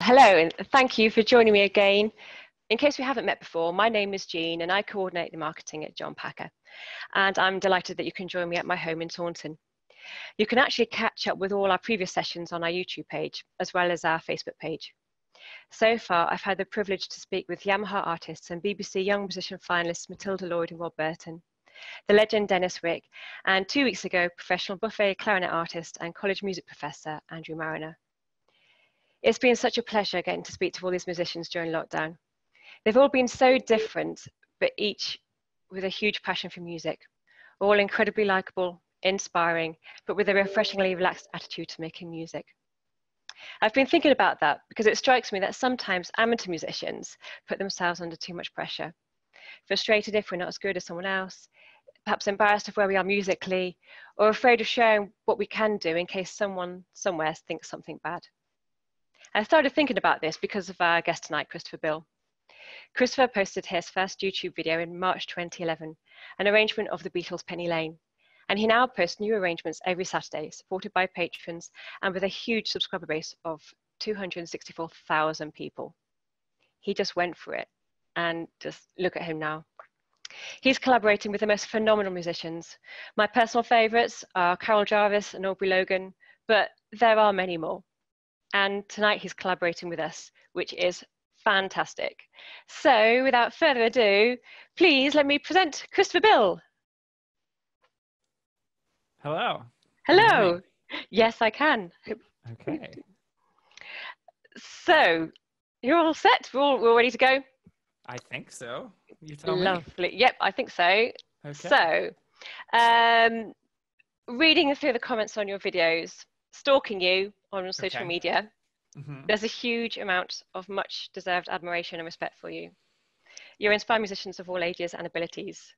Hello, and thank you for joining me again. In case we haven't met before, my name is Jean and I coordinate the marketing at John Packer. And I'm delighted that you can join me at my home in Taunton. You can actually catch up with all our previous sessions on our YouTube page, as well as our Facebook page. So far, I've had the privilege to speak with Yamaha artists and BBC Young Musician finalists Matilda Lloyd and Rob Burton, the legend Dennis Wick, and 2 weeks ago, professional buffet clarinet artist and college music professor Andrew Mariner. It's been such a pleasure getting to speak to all these musicians during lockdown. They've all been so different, but each with a huge passion for music, all incredibly likable, inspiring, but with a refreshingly relaxed attitude to making music. I've been thinking about that because it strikes me that sometimes amateur musicians put themselves under too much pressure, frustrated if we're not as good as someone else, perhaps embarrassed of where we are musically, or afraid of sharing what we can do in case someone somewhere thinks something bad. I started thinking about this because of our guest tonight, Christopher Bill. Christopher posted his first YouTube video in March 2011, an arrangement of the Beatles' Penny Lane, and he now posts new arrangements every Saturday, supported by patrons and with a huge subscriber base of 264,000 people. He just went for it, and just look at him now. He's collaborating with the most phenomenal musicians. My personal favourites are Carol Jarvis and Aubrey Logan, but there are many more. And tonight he's collaborating with us, which is fantastic. So without further ado, please let me present Christopher Bill. Hello. Hello. Yes, I can. Okay. So you're all set? We're ready to go? I think so. You tell me. Lovely. Yep, I think so. Okay. So, reading through the comments on your videos, stalking you on social media, there's a huge amount of much deserved admiration and respect for you. You inspire musicians of all ages and abilities.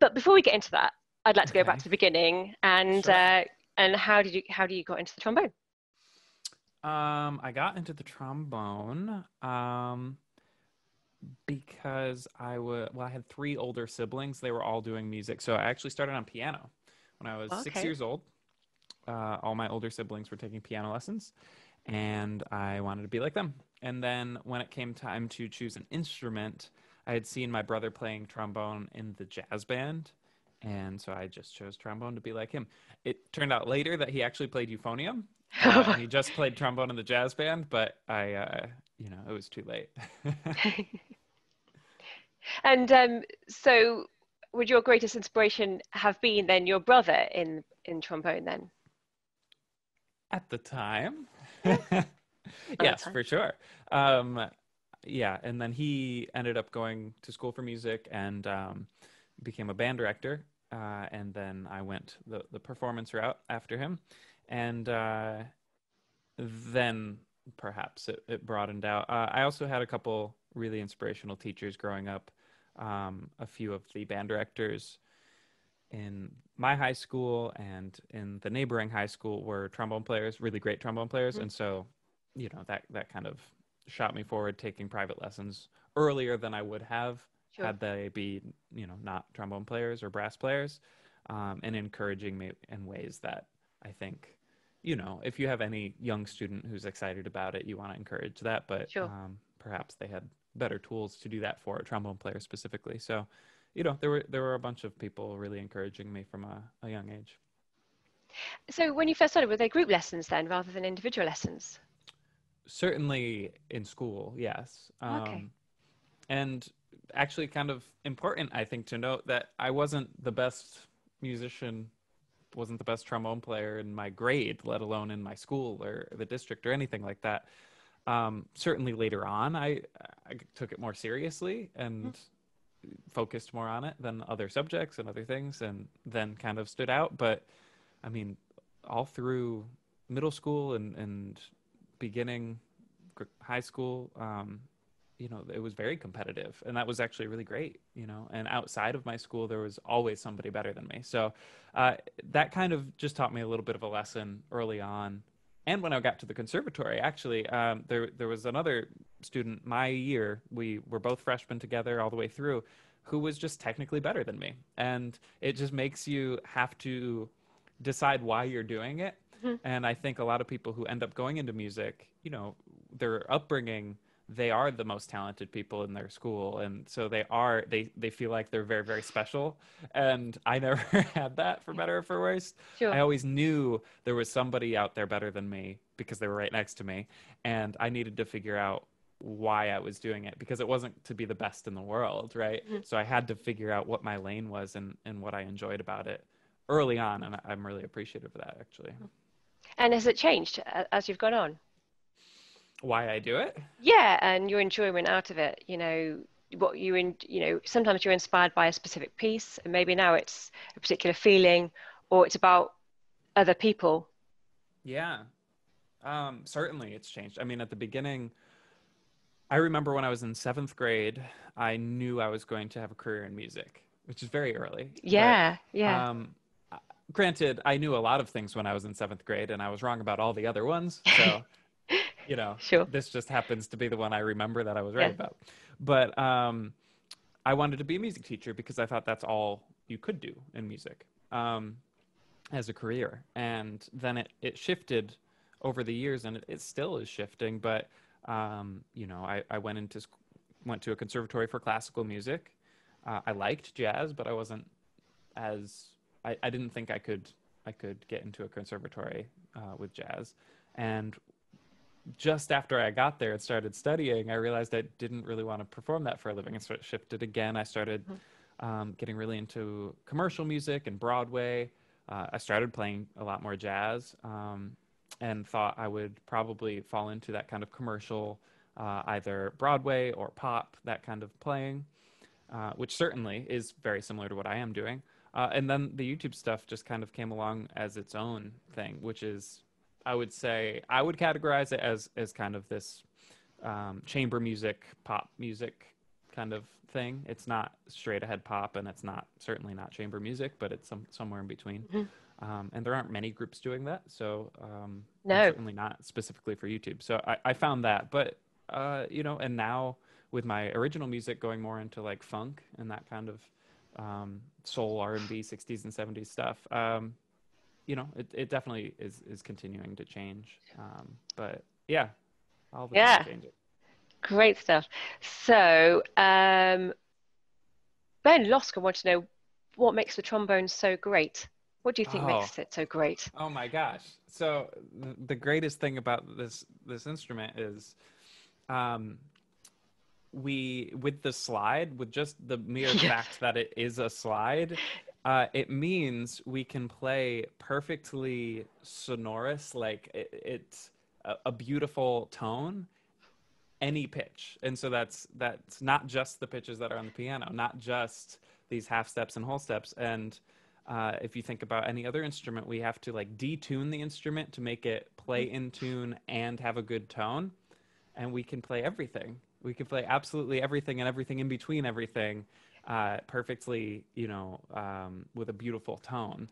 But before we get into that, I'd like to go back to the beginning and Sure. And how do you got into the trombone? I got into the trombone because I had three older siblings. They were all doing music. So I actually started on piano when I was 6 years old. All my older siblings were taking piano lessons, and I wanted to be like them. And then when it came time to choose an instrument, I had seen my brother playing trombone in the jazz band, and so I just chose trombone to be like him. It turned out later that he actually played euphonium, and he just played trombone in the jazz band, but it was too late. And so would your greatest inspiration have been then your brother in trombone then? At the time. Yeah. Yes, for sure. Yeah, and then he ended up going to school for music and became a band director. And then I went the performance route after him. And then perhaps it broadened out. I also had a couple really inspirational teachers growing up. A few of the band directors in my high school and in the neighboring high school were trombone players, really great trombone players. Mm-hmm. And so, that kind of shot me forward, taking private lessons earlier than I would have had they be, not trombone players or brass players, and encouraging me in ways that I think, if you have any young student who's excited about it, you want to encourage that, but perhaps they had better tools to do that for a trombone player specifically. So, there were a bunch of people really encouraging me from a young age. So when you first started, were they group lessons then rather than individual lessons? Certainly in school, yes. And actually kind of important, I think, to note that I wasn't the best musician, wasn't the best trombone player in my grade, let alone in my school or the district or anything like that. Certainly later on, I took it more seriously and focused more on it than other subjects and other things, and then kind of stood out. But I mean, all through middle school and beginning high school, it was very competitive, and that was actually really great, and outside of my school, there was always somebody better than me. So that kind of just taught me a little bit of a lesson early on. And when I got to the conservatory, actually, there was another student my year. We were both freshmen together all the way through, who was just technically better than me. And it just makes you have to decide why you're doing it. Mhm. And I think a lot of people who end up going into music, you know, their upbringing, they are the most talented people in their school, and so they feel like they're very, very special. And I never had that, for better or for worse. I Sure. always knew there was somebody out there better than me because they were right next to me, and I needed to figure out why I was doing it, because it wasn't to be the best in the world, right? Mhm. So I had to figure out what my lane was and what I enjoyed about it early on, and I'm really appreciative of that, actually. And has it changed as you've gone on? Why I do it? Yeah, and your enjoyment out of it, what sometimes you're inspired by a specific piece, and maybe now it's a particular feeling, or it's about other people. Yeah. Certainly it's changed. I mean, at the beginning, I remember when I was in seventh grade, I knew I was going to have a career in music, which is very early. But Yeah, yeah. um, granted, I knew a lot of things when I was in seventh grade, and I was wrong about all the other ones. So, you know, Sure. this just happens to be the one I remember that I was right Yeah. about. But I wanted to be a music teacher because I thought that's all you could do in music. As a career. And then it shifted over the years, and it still is shifting. But you know, I went to a conservatory for classical music. I liked jazz, but I wasn't as I didn't think I could get into a conservatory with jazz. And just after I got there and started studying, I realized I didn't really want to perform that for a living, and so it shifted again. I started getting really into commercial music and Broadway. I started playing a lot more jazz, and thought I would probably fall into that kind of commercial, either Broadway or pop, that kind of playing, which certainly is very similar to what I am doing. And then the YouTube stuff just kind of came along as its own thing, which is, I would say, I would categorize it as kind of this chamber music, pop music kind of thing. It's not straight ahead pop, and it's not certainly not chamber music, but it's somewhere in between. Mhm. And there aren't many groups doing that, so and No. certainly not specifically for YouTube. So I found that, but you know, and now with my original music going more into like funk and that kind of soul R&B 60s and 70s stuff, you know, it definitely is continuing to change. But yeah, all the time Yeah. changing. Great stuff. So, Ben Losker wants to know what makes the trombone so great. What do you think Oh, makes it so great? oh my gosh. So the greatest thing about this instrument is um we with the slide, with just the mere Yeah. fact that it is a slide, it means we can play perfectly sonorous, like it's a beautiful tone, any pitch. And so that's not just the pitches that are on the piano, not just these half steps and whole steps. And if you think about any other instrument, we have to like detune the instrument to make it play in tune and have a good tone. And we can play everything. We can play absolutely everything and everything in between everything, perfectly, you know, with a beautiful tone,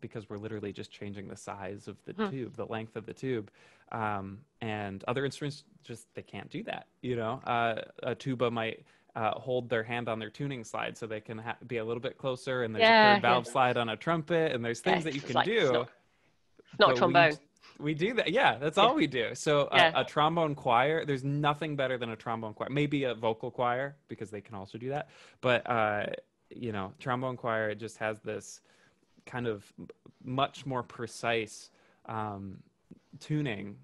because we're literally just changing the size of the Hmm. tube, the length of the tube. And other instruments just, they can't do that. You know, a tuba might hold their hand on their tuning slide so they can be a little bit closer, and there's a Yeah, third yeah. valve slide on a trumpet, and there's Yeah, things that you it's can like do, it's not a but trombone. we do that. Yeah, that's Yeah. all we do. So Yeah. a trombone choir, there's nothing better than a trombone choir. Maybe a vocal choir, because they can also do that. But you know, trombone choir, it just has this kind of much more precise um, tuning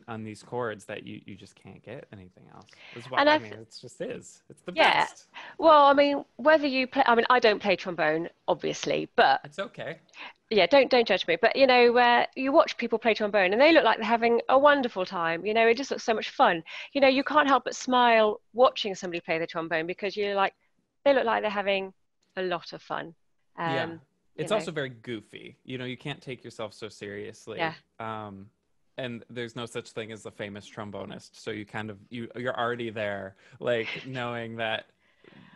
on these chords that you just can't get anything else. That's why, And I I mean, it's just is. It's the Yeah. best. Well, I mean, whether you play, I mean, I don't play trombone, obviously, but It's okay. yeah, don't judge me. But where you watch people play trombone and they look like they're having a wonderful time. It just looks so much fun. You can't help but smile watching somebody play the trombone because you're like, they look like they're having a lot of fun. Yeah. Um, you It's know, also very goofy. You know, you can't take yourself so yeah, seriously. And there's no such thing as the famous trombonist. So you kind of you're already there, like knowing that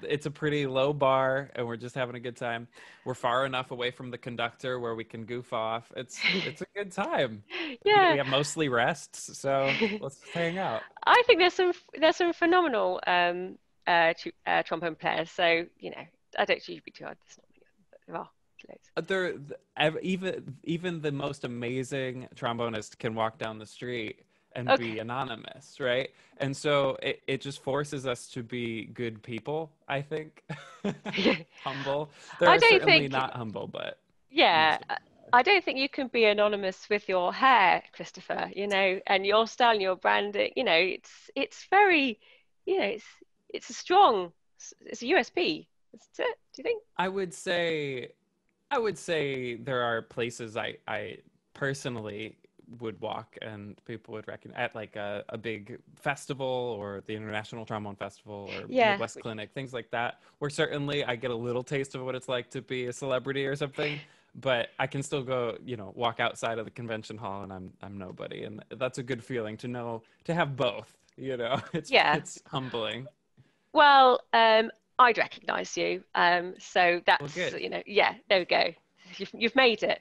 it's a pretty low bar and we're just having a good time. We're far enough away from the conductor where we can goof off. It's a good time. We yeah. have mostly rests, so let's just hang out. I think there's some phenomenal trombone players. So I don't think you'd be too hard. There's not many of them, but there are. Even the most amazing trombonist can walk down the street and Okay. be anonymous, right? And so it just forces us to be good people, I think. Humble. There I are don't certainly think, not humble, but yeah, most of them are. I don't think you can be anonymous with your hair, Christopher, and your style and your branding, it's very, it's a strong, it's a USP, isn't it? Do you think? I would say I would say there are places I personally would walk and people would recognize at like a big festival or the International Trombone Festival or Yeah, Midwest Clinic, things like that, where certainly I get a little taste of what it's like to be a celebrity or something, but I can still go, walk outside of the convention hall and I'm nobody. And that's a good feeling to know to have both, It's yeah. it's humbling. Well, I'd recognise you. So Well, that's, good. yeah, there we go. You've made it.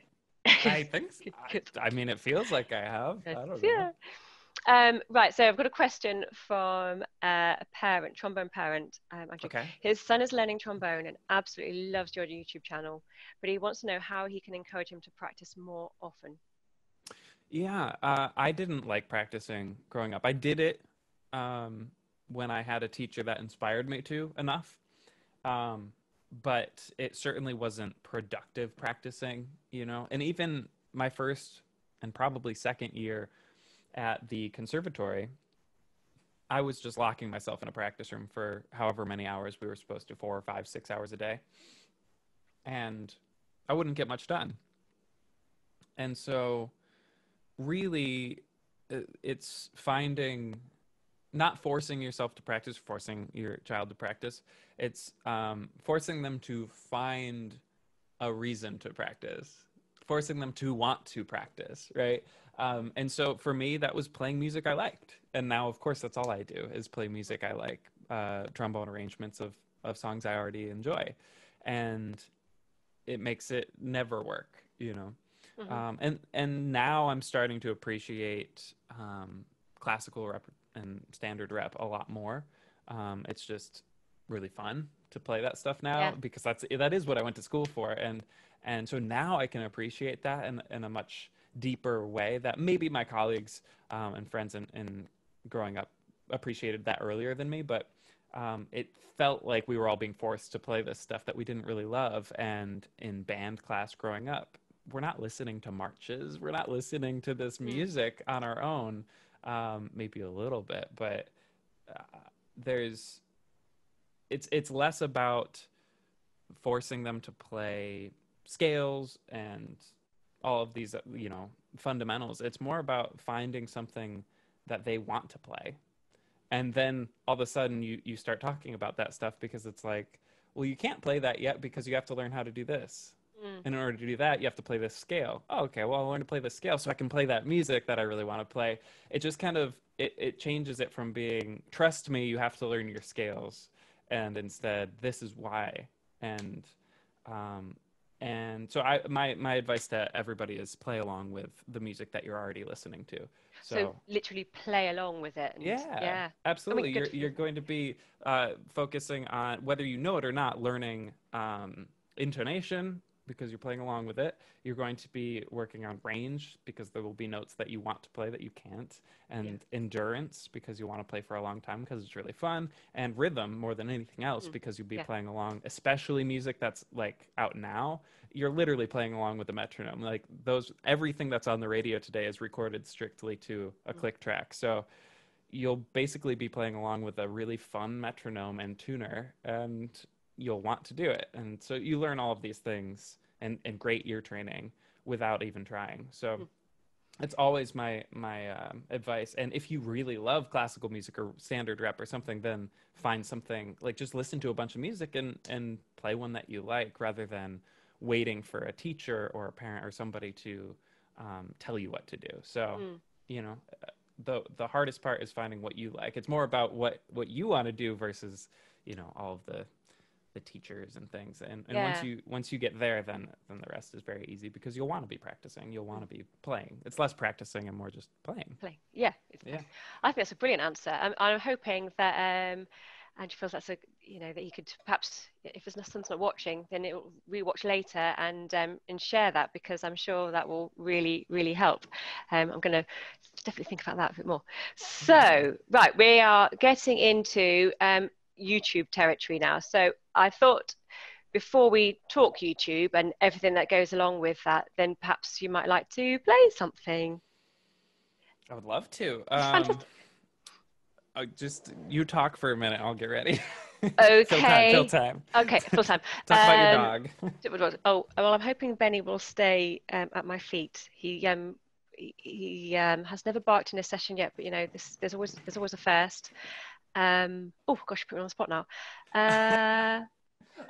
I think Good, good, I mean it feels like I have. good. I don't know. Yeah. Right, so I've got a question from a parent, trombone parent, Andrew. Okay. His son is learning trombone and absolutely loves your YouTube channel, but he wants to know how he can encourage him to practice more often. Yeah, I didn't like practicing growing up. I did it um, when I had a teacher that inspired me to enough, um, but it certainly wasn't productive practicing. And even my first and probably second year at the conservatory, I was just locking myself in a practice room for however many hours we were supposed to, 4 or 5, 6 hours a day, and I wouldn't get much done. And so really it's finding not forcing yourself to practice, forcing your child to practice. It's forcing them to find a reason to practice, forcing them to want to practice, right? And so for me, that was playing music I liked. And now, of course, that's all I do is play music I like, trombone arrangements of songs I already enjoy. And it makes it never work. Hmm. And now I'm starting to appreciate classical rep and standard rep a lot more. It's just really fun to play that stuff now Yeah. because that is what I went to school for, and so now I can appreciate that in a much deeper way that maybe my colleagues and friends in growing up appreciated that earlier than me, but it felt like we were all being forced to play this stuff that we didn't really love. And in band class growing up, we're not listening to marches. We're not listening to this Mm. music on our own. Maybe a little bit, but uh, there's it's less about forcing them to play scales and all of these fundamentals. It's more about finding something that they want to play, and then all of a sudden you start talking about that stuff because it's like, well, you can't play that yet because you have to learn how to do this, Mm. and in order to do that you have to play this scale. Oh, okay, well, I'll learn to play this scale so I can play that music that I really want to play. It just kind of it changes it from being trust me, you have to learn your scales, and instead this is why. And um and so my advice to everybody is play along with the music that you're already listening to. So So literally play along with it, and yeah, yeah, I mean, absolutely. good. You're going to be focusing on, whether you know it or not, learning intonation because you're playing along with it. You're going to be working on range because there will be notes that you want to play that you can't, Yeah. and endurance because you want to play for a long time because it's really fun, and rhythm more than anything else Mm. because you'll be Yeah. playing along, especially music that's like out now. You're literally playing along with the metronome. Like everything that's on the radio today is recorded strictly to a Mm. click track. So you'll basically be playing along with a really fun metronome and tuner, and you'll want to do it. And so you learn all of these things and great ear training without even trying. So Mm. it's always my advice. And if you really love classical music or standard rep or something, then find something like, just listen to a bunch of music and play one that you like, rather than waiting for a teacher or a parent or somebody to tell you what to do. So Mm. you know the hardest part is finding what you like. It's more about what you want to do versus all of the teachers and things. And Yeah. once you get there, then the rest is very easy because you'll want to be practicing. You'll want Mm. to be playing. It's less practicing and more just playing. Play. Yeah. Yeah. I think that's a brilliant answer. I'm hoping that Andrew feels that's that you could perhaps, if his son's not watching, then it will rewatch later and share that, because I'm sure that will really, really help. I'm going to definitely think about that a bit more. So, right, we are getting into YouTube territory now. So I thought, before we talk YouTube and everything that goes along with that, then perhaps you might like to play something. I would love to. Fantastic. Just you talk for a minute. I'll get ready. Okay. Fill time. Okay, full time. Talk about your dog. Oh, well, I'm hoping Benny will stay at my feet. He has never barked in a session yet, but there's always a first. Oh gosh, put me on the spot now.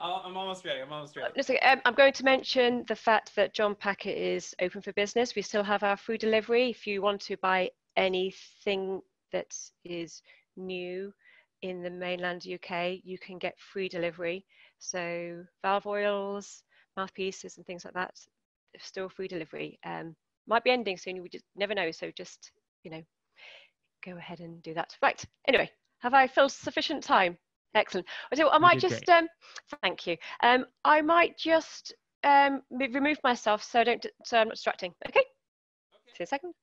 I'm almost ready. I'm going to mention the fact that John Packer is open for business. We still have our food delivery. If you want to buy anything that is new in the mainland UK, you can get free delivery. So valve oils, mouthpieces and things like that, still free delivery. Might be ending soon, we just never know. So just, go ahead and do that. Right, anyway, have I filled sufficient time? Excellent. So I might just, thank you. I might just remove myself so I'm not distracting. Okay? See you in a second.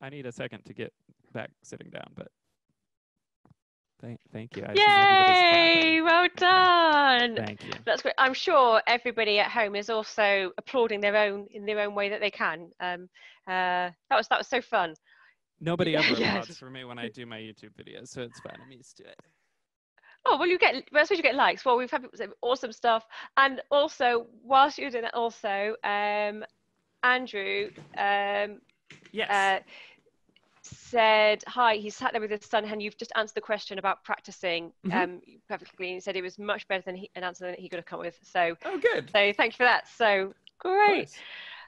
I need a second to get back sitting down, but thank you. Yay! Well done. Thank you. That's great. I'm sure everybody at home is also applauding in their own way that they can. That was so fun. Nobody ever applauds for me when I do my YouTube videos, so it's fine. I'm used to it. Oh, well, I suppose you get likes. Well, we've had awesome stuff. And also, whilst you're doing that also, Andrew yes. Said, hi, he sat there with his son, and you've just answered the question about practicing perfectly. He said it was much better than an answer than he could have come with. So, oh, good. So thank you for that. So, great.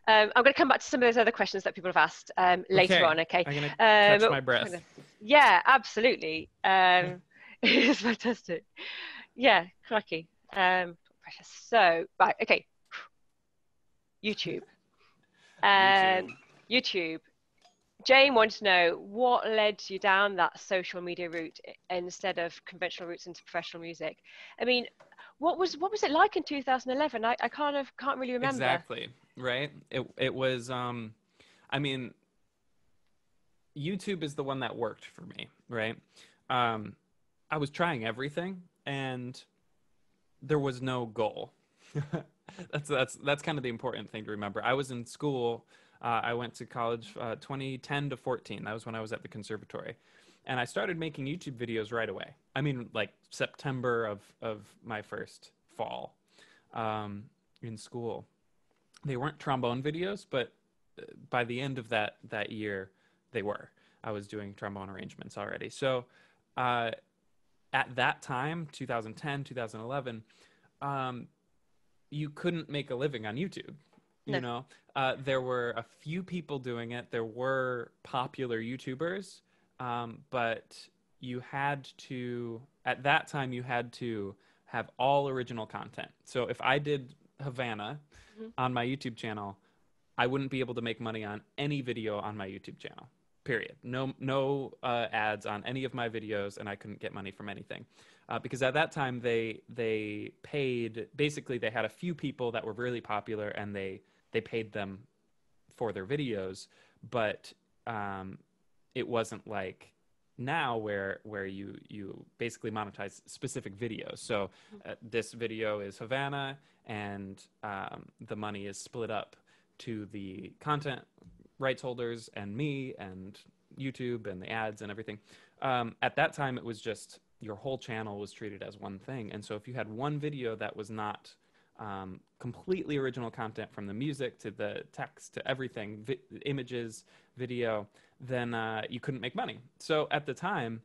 I'm going to come back to some of those other questions that people have asked later on, okay? I'm going to catch my breath. Yeah, absolutely. It's fantastic. Yeah, cracky. So, right, okay. YouTube. YouTube. Jane wanted to know what led you down that social media route instead of conventional routes into professional music. I mean, what was it like in 2011? I can't really remember. Exactly, right? It was I mean, YouTube is the one that worked for me, right? I was trying everything and there was no goal. That's kind of the important thing to remember. I was in school. I went to college 2010 to 14. That was when I was at the conservatory. And I started making YouTube videos right away. I mean, like September of my first fall in school. They weren't trombone videos, but by the end of that year, they were. I was doing trombone arrangements already. So at that time, 2010, 2011, you couldn't make a living on YouTube. No. You know, there were a few people doing it. There were popular YouTubers, but you had to, at that time, you had to have all original content. So if I did Havana on my YouTube channel, I wouldn't be able to make money on any video on my YouTube channel. Period. No ads on any of my videos, and I couldn't get money from anything. Because at that time they paid, basically they had a few people that were really popular and they paid them for their videos, but it wasn't like now where you basically monetize specific videos. So this video is Havana and the money is split up to the content rights holders and me and YouTube and the ads and everything. At that time, it was just your whole channel was treated as one thing. And so if you had one video that was not completely original content, from the music to the text to everything, images, video, then you couldn't make money. So at the time,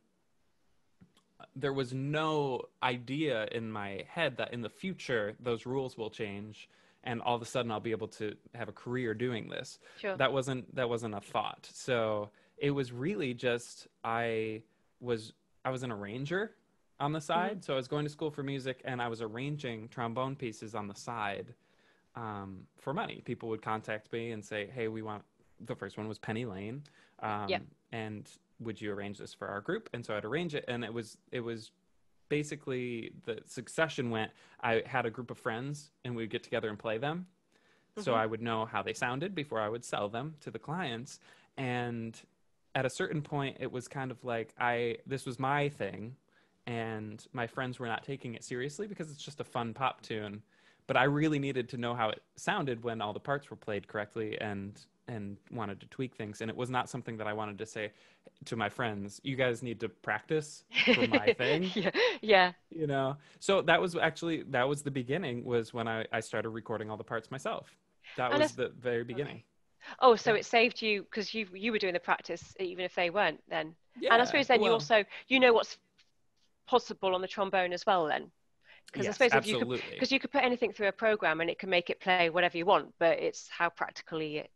there was no idea in my head that in the future those rules will change and all of a sudden I'll be able to have a career doing this. Sure. That wasn't a thought. So it was really just I was an arranger on the side. So I was going to school for music and I was arranging trombone pieces on the side for money. People would contact me and say, hey, we want, the first one was Penny Lane. And would you arrange this for our group? And so I'd arrange it. And it was basically the succession went, I had a group of friends and we'd get together and play them. So I would know how they sounded before I would sell them to the clients. And at a certain point, it was kind of like this was my thing and my friends were not taking it seriously because it's just a fun pop tune. But I really needed to know how it sounded when all the parts were played correctly and wanted to tweak things. And it was not something that I wanted to say to my friends, you guys need to practice for my thing. Yeah. You know, so that was the beginning, was when I started recording all the parts myself. That was the very beginning. Okay. Oh, so it saved you because you were doing the practice even if they weren't then. Yeah, and I suppose then you also, what's possible on the trombone as well then. Because yes, I suppose absolutely. you could put anything through a program and it can make it play whatever you want, but it's how practically it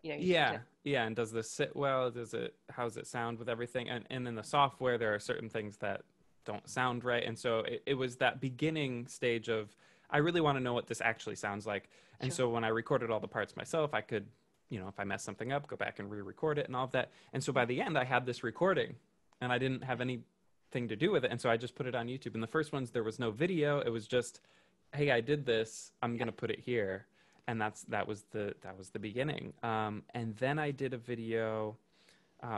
yeah, and does this sit well? How does it sound with everything? And in the software, there are certain things that don't sound right. And so it was that beginning stage of, I really want to know what this actually sounds like. And so when I recorded all the parts myself, I could, if I mess something up, go back and re-record it and all of that. And so by the end, I had this recording and I didn't have anything to do with it. And so I just put it on YouTube. And the first ones, there was no video. It was just, hey, I did this. I'm going to put it here. And that was the beginning. And then I did a video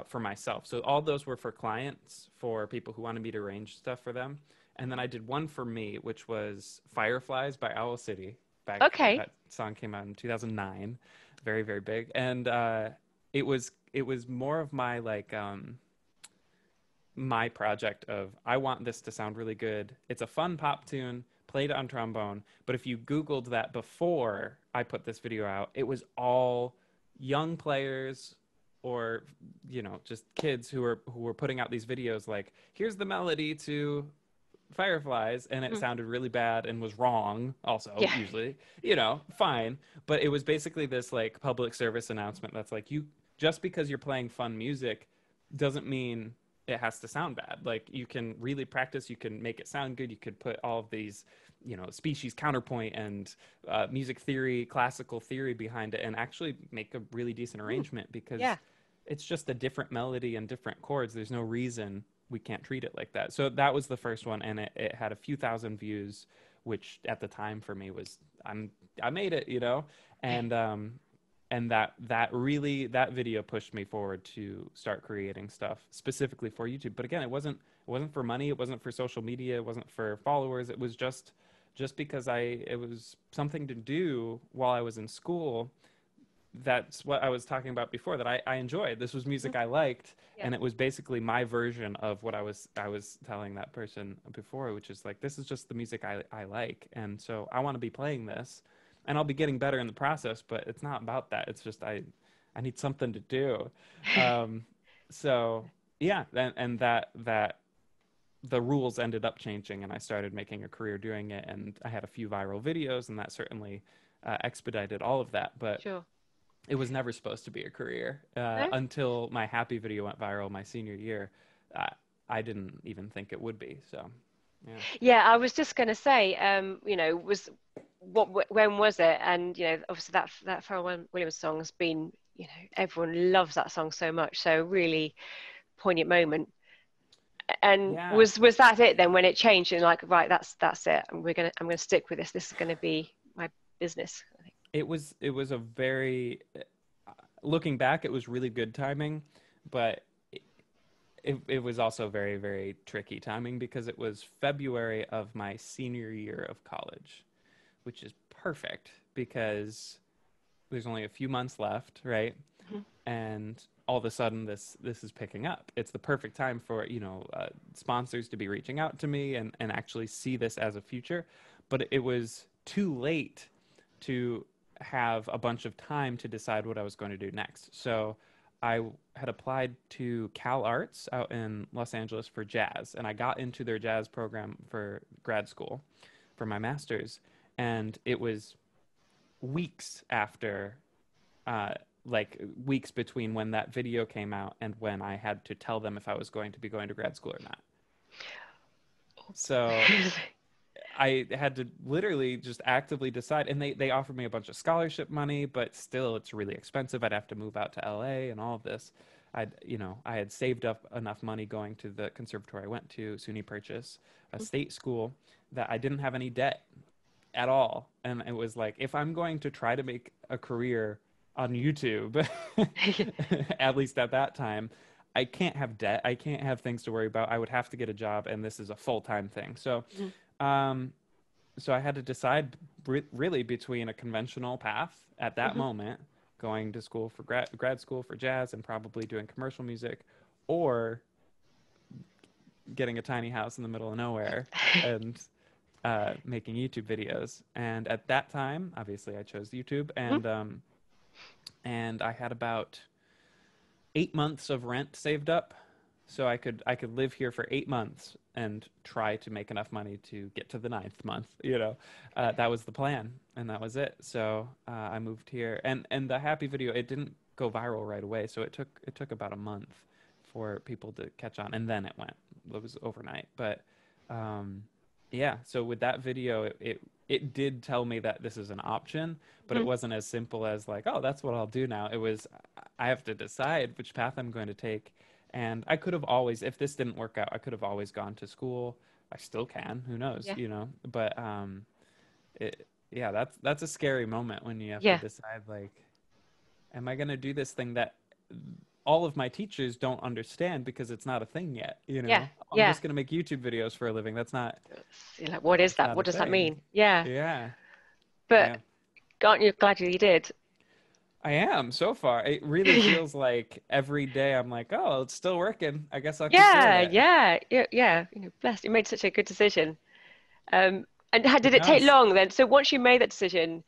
for myself. So all those were for clients, for people who wanted me to arrange stuff for them. And then I did one for me, which was Fireflies by Owl City. Okay. That song came out in 2009, very, very big. And it was more of my like my project of, I want this to sound really good. It's a fun pop tune played on trombone, but if you Googled that before I put this video out, it was all young players or, you know, just kids who were putting out these videos like, here's the melody to Fireflies, and it sounded really bad and was wrong also, Yeah. usually, you know, fine. But it was basically this like public service announcement that's like, you, just because you're playing fun music doesn't mean it has to sound bad. Like, you can really practice, you can make it sound good, you could put all of these, you know, species counterpoint and music theory, classical theory behind it, and actually make a really decent arrangement, because Yeah. it's just a different melody and different chords. There's no reason we can't treat it like that. So that was the first one, and it had a few thousand views, which at the time for me was, I made it, you know, and that really, that video pushed me forward to start creating stuff specifically for YouTube. But again, it wasn't for money, it wasn't for social media, it wasn't for followers. It was just because it was something to do while I was in school. That's what I was talking about before, that I enjoyed. This was music I liked, Yeah. and it was basically my version of what I was telling that person before, which is like, this is just the music I like, and so I want to be playing this, and I'll be getting better in the process, but it's not about that. It's just I need something to do. So yeah, and that the rules ended up changing, and I started making a career doing it, and I had a few viral videos, and that certainly expedited all of that. But Sure. it was never supposed to be a career No? until my Happy video went viral my senior year. I didn't even think it would be. So, yeah. Yeah, I was just going to say, you know, when was it? And you know, obviously that Pharrell Williams song has been, you know, everyone loves that song so much. So really poignant moment. And Yeah. was that it then when it changed and like, right, that's it. I'm gonna stick with this. This is gonna be my business, I think. It was a very, looking back, it was really good timing, but it was also very, very tricky timing, because it was February of my senior year of college, which is perfect because there's only a few months left, right? Mhm. And all of a sudden this is picking up. It's the perfect time for, you know, sponsors to be reaching out to me and actually see this as a future. But it was too late to have a bunch of time to decide what I was going to do next. So I had applied to Cal Arts out in Los Angeles for jazz, and I got into their jazz program for grad school for my master's. And it was weeks after, like weeks between when that video came out and when I had to tell them if I was going to be going to grad school or not. So I had to literally just actively decide, and they offered me a bunch of scholarship money, but still it's really expensive. I'd have to move out to LA and all of this. I had saved up enough money going to the conservatory I went to, SUNY Purchase, a state school, that I didn't have any debt at all. And it was like, if I'm going to try to make a career on YouTube, at least at that time, I can't have debt. I can't have things to worry about. I would have to get a job, and this is a full-time thing. So, so I had to decide really between a conventional path at that moment, going to school for grad school for jazz and probably doing commercial music, or getting a tiny house in the middle of nowhere and making YouTube videos. And at that time, obviously, I chose YouTube, and I had about 8 months of rent saved up, so I could live here for 8 months and try to make enough money to get to the ninth month. You know, that was the plan, and that was it. So I moved here, and the Happy video, it didn't go viral right away, so it took about a month for people to catch on, and then it was overnight. But yeah, so with that video, it did tell me that this is an option, but it wasn't as simple as like, oh, that's what I'll do now. It was, I have to decide which path I'm going to take. And I could have always, if this didn't work out, I could have always gone to school. I still can, who knows, Yeah. you know, but yeah, that's a scary moment when you have to Yeah. decide, like, am I going to do this thing that all of my teachers don't understand because it's not a thing yet, you Yeah. know. I'm Yeah. just going to make YouTube videos for a living. You're like, what is That's that? not a What does that thing. mean? Yeah. Yeah. But Yeah. aren't you glad you did? I am so far. It really feels like every day I'm like, oh, it's still working. I guess I'll keep doing Yeah, it. yeah, yeah, yeah. Blessed. You made such a good decision. And did it No, take long then? So once you made that decision,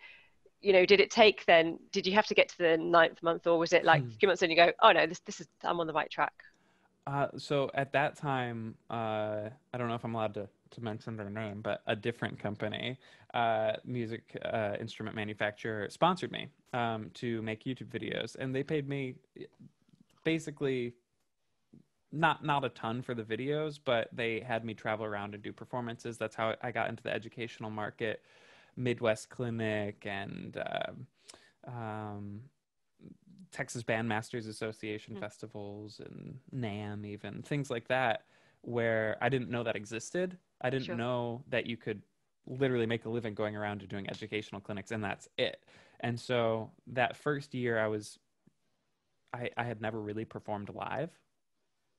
did it take then? Did you have to get to the ninth month, or was it like a few months in you go, oh no, this is I'm on the right track? So at that time, I don't know if I'm allowed to mention their name, but a different company, music instrument manufacturer, sponsored me to make YouTube videos, and they paid me basically not a ton for the videos, but they had me travel around and do performances. That's how I got into the educational market, Midwest Clinic and um, Texas Bandmasters Association festivals and NAMM, even things like that, where I didn't know that existed. I didn't Sure. know that you could literally make a living going around and doing educational clinics, and that's it. And so that first year, I had never really performed live.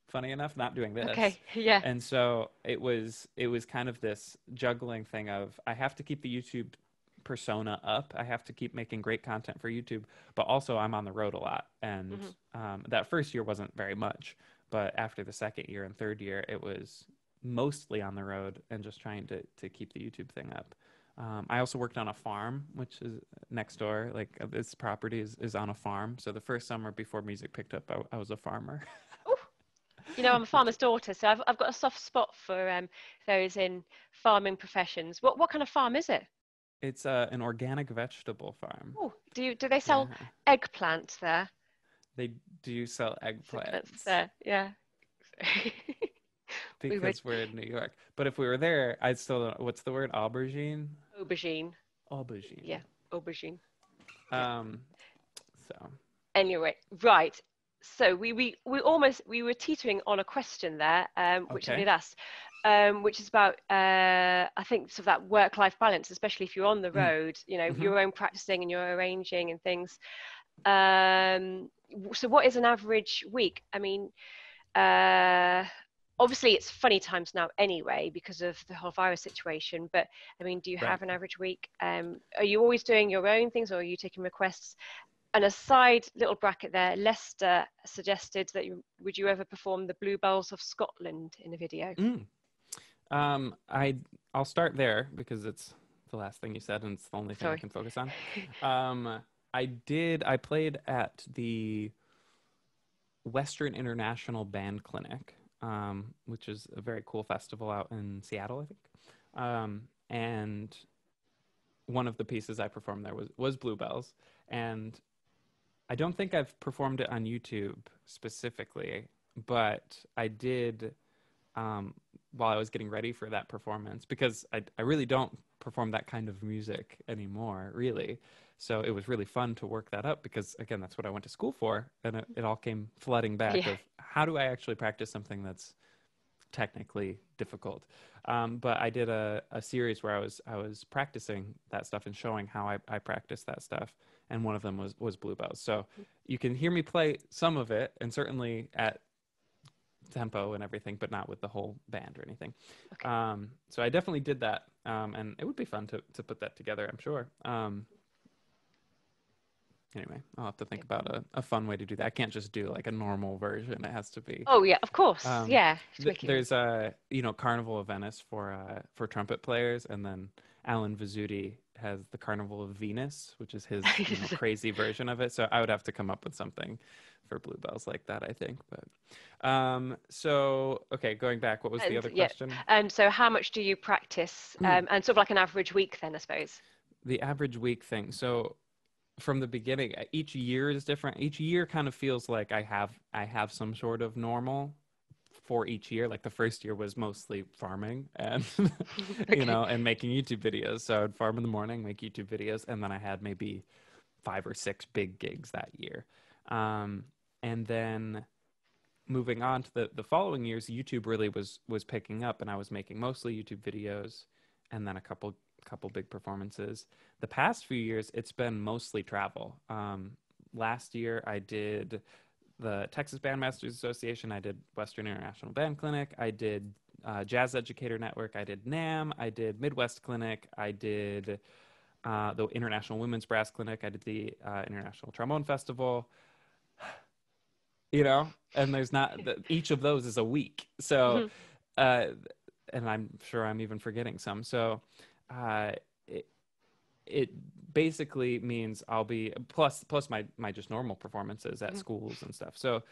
Funny enough, not doing this. Okay. Yeah. And so it was kind of this juggling thing of I have to keep the YouTube persona up. I have to keep making great content for YouTube, but also I'm on the road a lot. And Hmm. that first year wasn't very much, but after the second year and third year, it was mostly on the road and just trying to keep the YouTube thing up. I also worked on a farm, which is next door. Like this property is on a farm. So the first summer before music picked up, I was a farmer. Oh, I'm a Which farmer's daughter, so I've got a soft spot for those in farming professions. What kind of farm is it? it's an organic vegetable farm. Oh, do they sell Yeah, eggplants there? they do sell Succulents eggplants there, yeah. We would because we're in New York. But if we were there, I'd still don't, what's the word? Aubergine? aubergine. Aubergine. Yeah, aubergine. Yeah. Um, so Anyway, right. So we were teetering on a question there, which somebody okay. had asked, which is about I think sort of that work-life balance, especially if you're on the Mm. road, Hmm. your own practicing and you're arranging and things. So what is an average week? I mean, uh, obviously it's funny times now anyway because of the whole virus situation. But I mean, do you Right. have an average week? Are you always doing your own things, or are you taking requests? And a side little bracket there, Lester suggested that would you ever perform the Bluebells of Scotland in a video? Mm. Um, I I'll start there because it's the last thing you said and it's the only thing I Sorry. can focus on. Um, I played at the Western International Band Clinic, which is a very cool festival out in Seattle, I think. And one of the pieces I performed there was Bluebells, and I don't think I've performed it on YouTube specifically, but I did um, while I was getting ready for that performance because I really don't perform that kind of music anymore, really. So it was really fun to work that up because, again, that's what I went to school for. And it all came flooding back Yeah. of how do I actually practice something that's technically difficult. But I did a series where I was practicing that stuff and showing how I practice that stuff. And one of them was Bluebells. So you can hear me play some of it, and certainly at tempo and everything, but not with the whole band or anything. Okay. So I definitely did that, and it would be fun to put that together, I'm sure. Anyway, I'll have to think Yeah. about a fun way to do that. I can't just do like a normal version. It has to be. Oh yeah, of course. Um, Yeah, to make it. there's a Carnival of Venice for trumpet players, and then Alan Vizzuti has the Carnival of Venus, which is his crazy version of it. So I would have to come up with something for Bluebells like that, I think. But so okay, going back, what was the And other yeah, question? and so how much do you practice? And sort of like an average week then, I suppose. The average week thing. So from the beginning, each year is different. Each year kind of feels like I have some sort of normal for each year. Like the first year was mostly farming and Okay. and making YouTube videos. So I'd farm in the morning, make YouTube videos, and then I had maybe 5 or 6 big gigs that year. And then moving on to the following years, YouTube really was picking up, and I was making mostly YouTube videos, and then a couple big performances. The past few years, it's been mostly travel. Last year, I did the Texas Bandmasters Association. I did Western International Band Clinic. I did Jazz Educator Network. I did NAM. I did Midwest Clinic. I did the International Women's Brass Clinic. I did the International Trombone Festival. You know, and there's not each of those is a week. So, and I'm sure I'm even forgetting some. So, it basically means I'll be plus my just normal performances at schools and stuff. So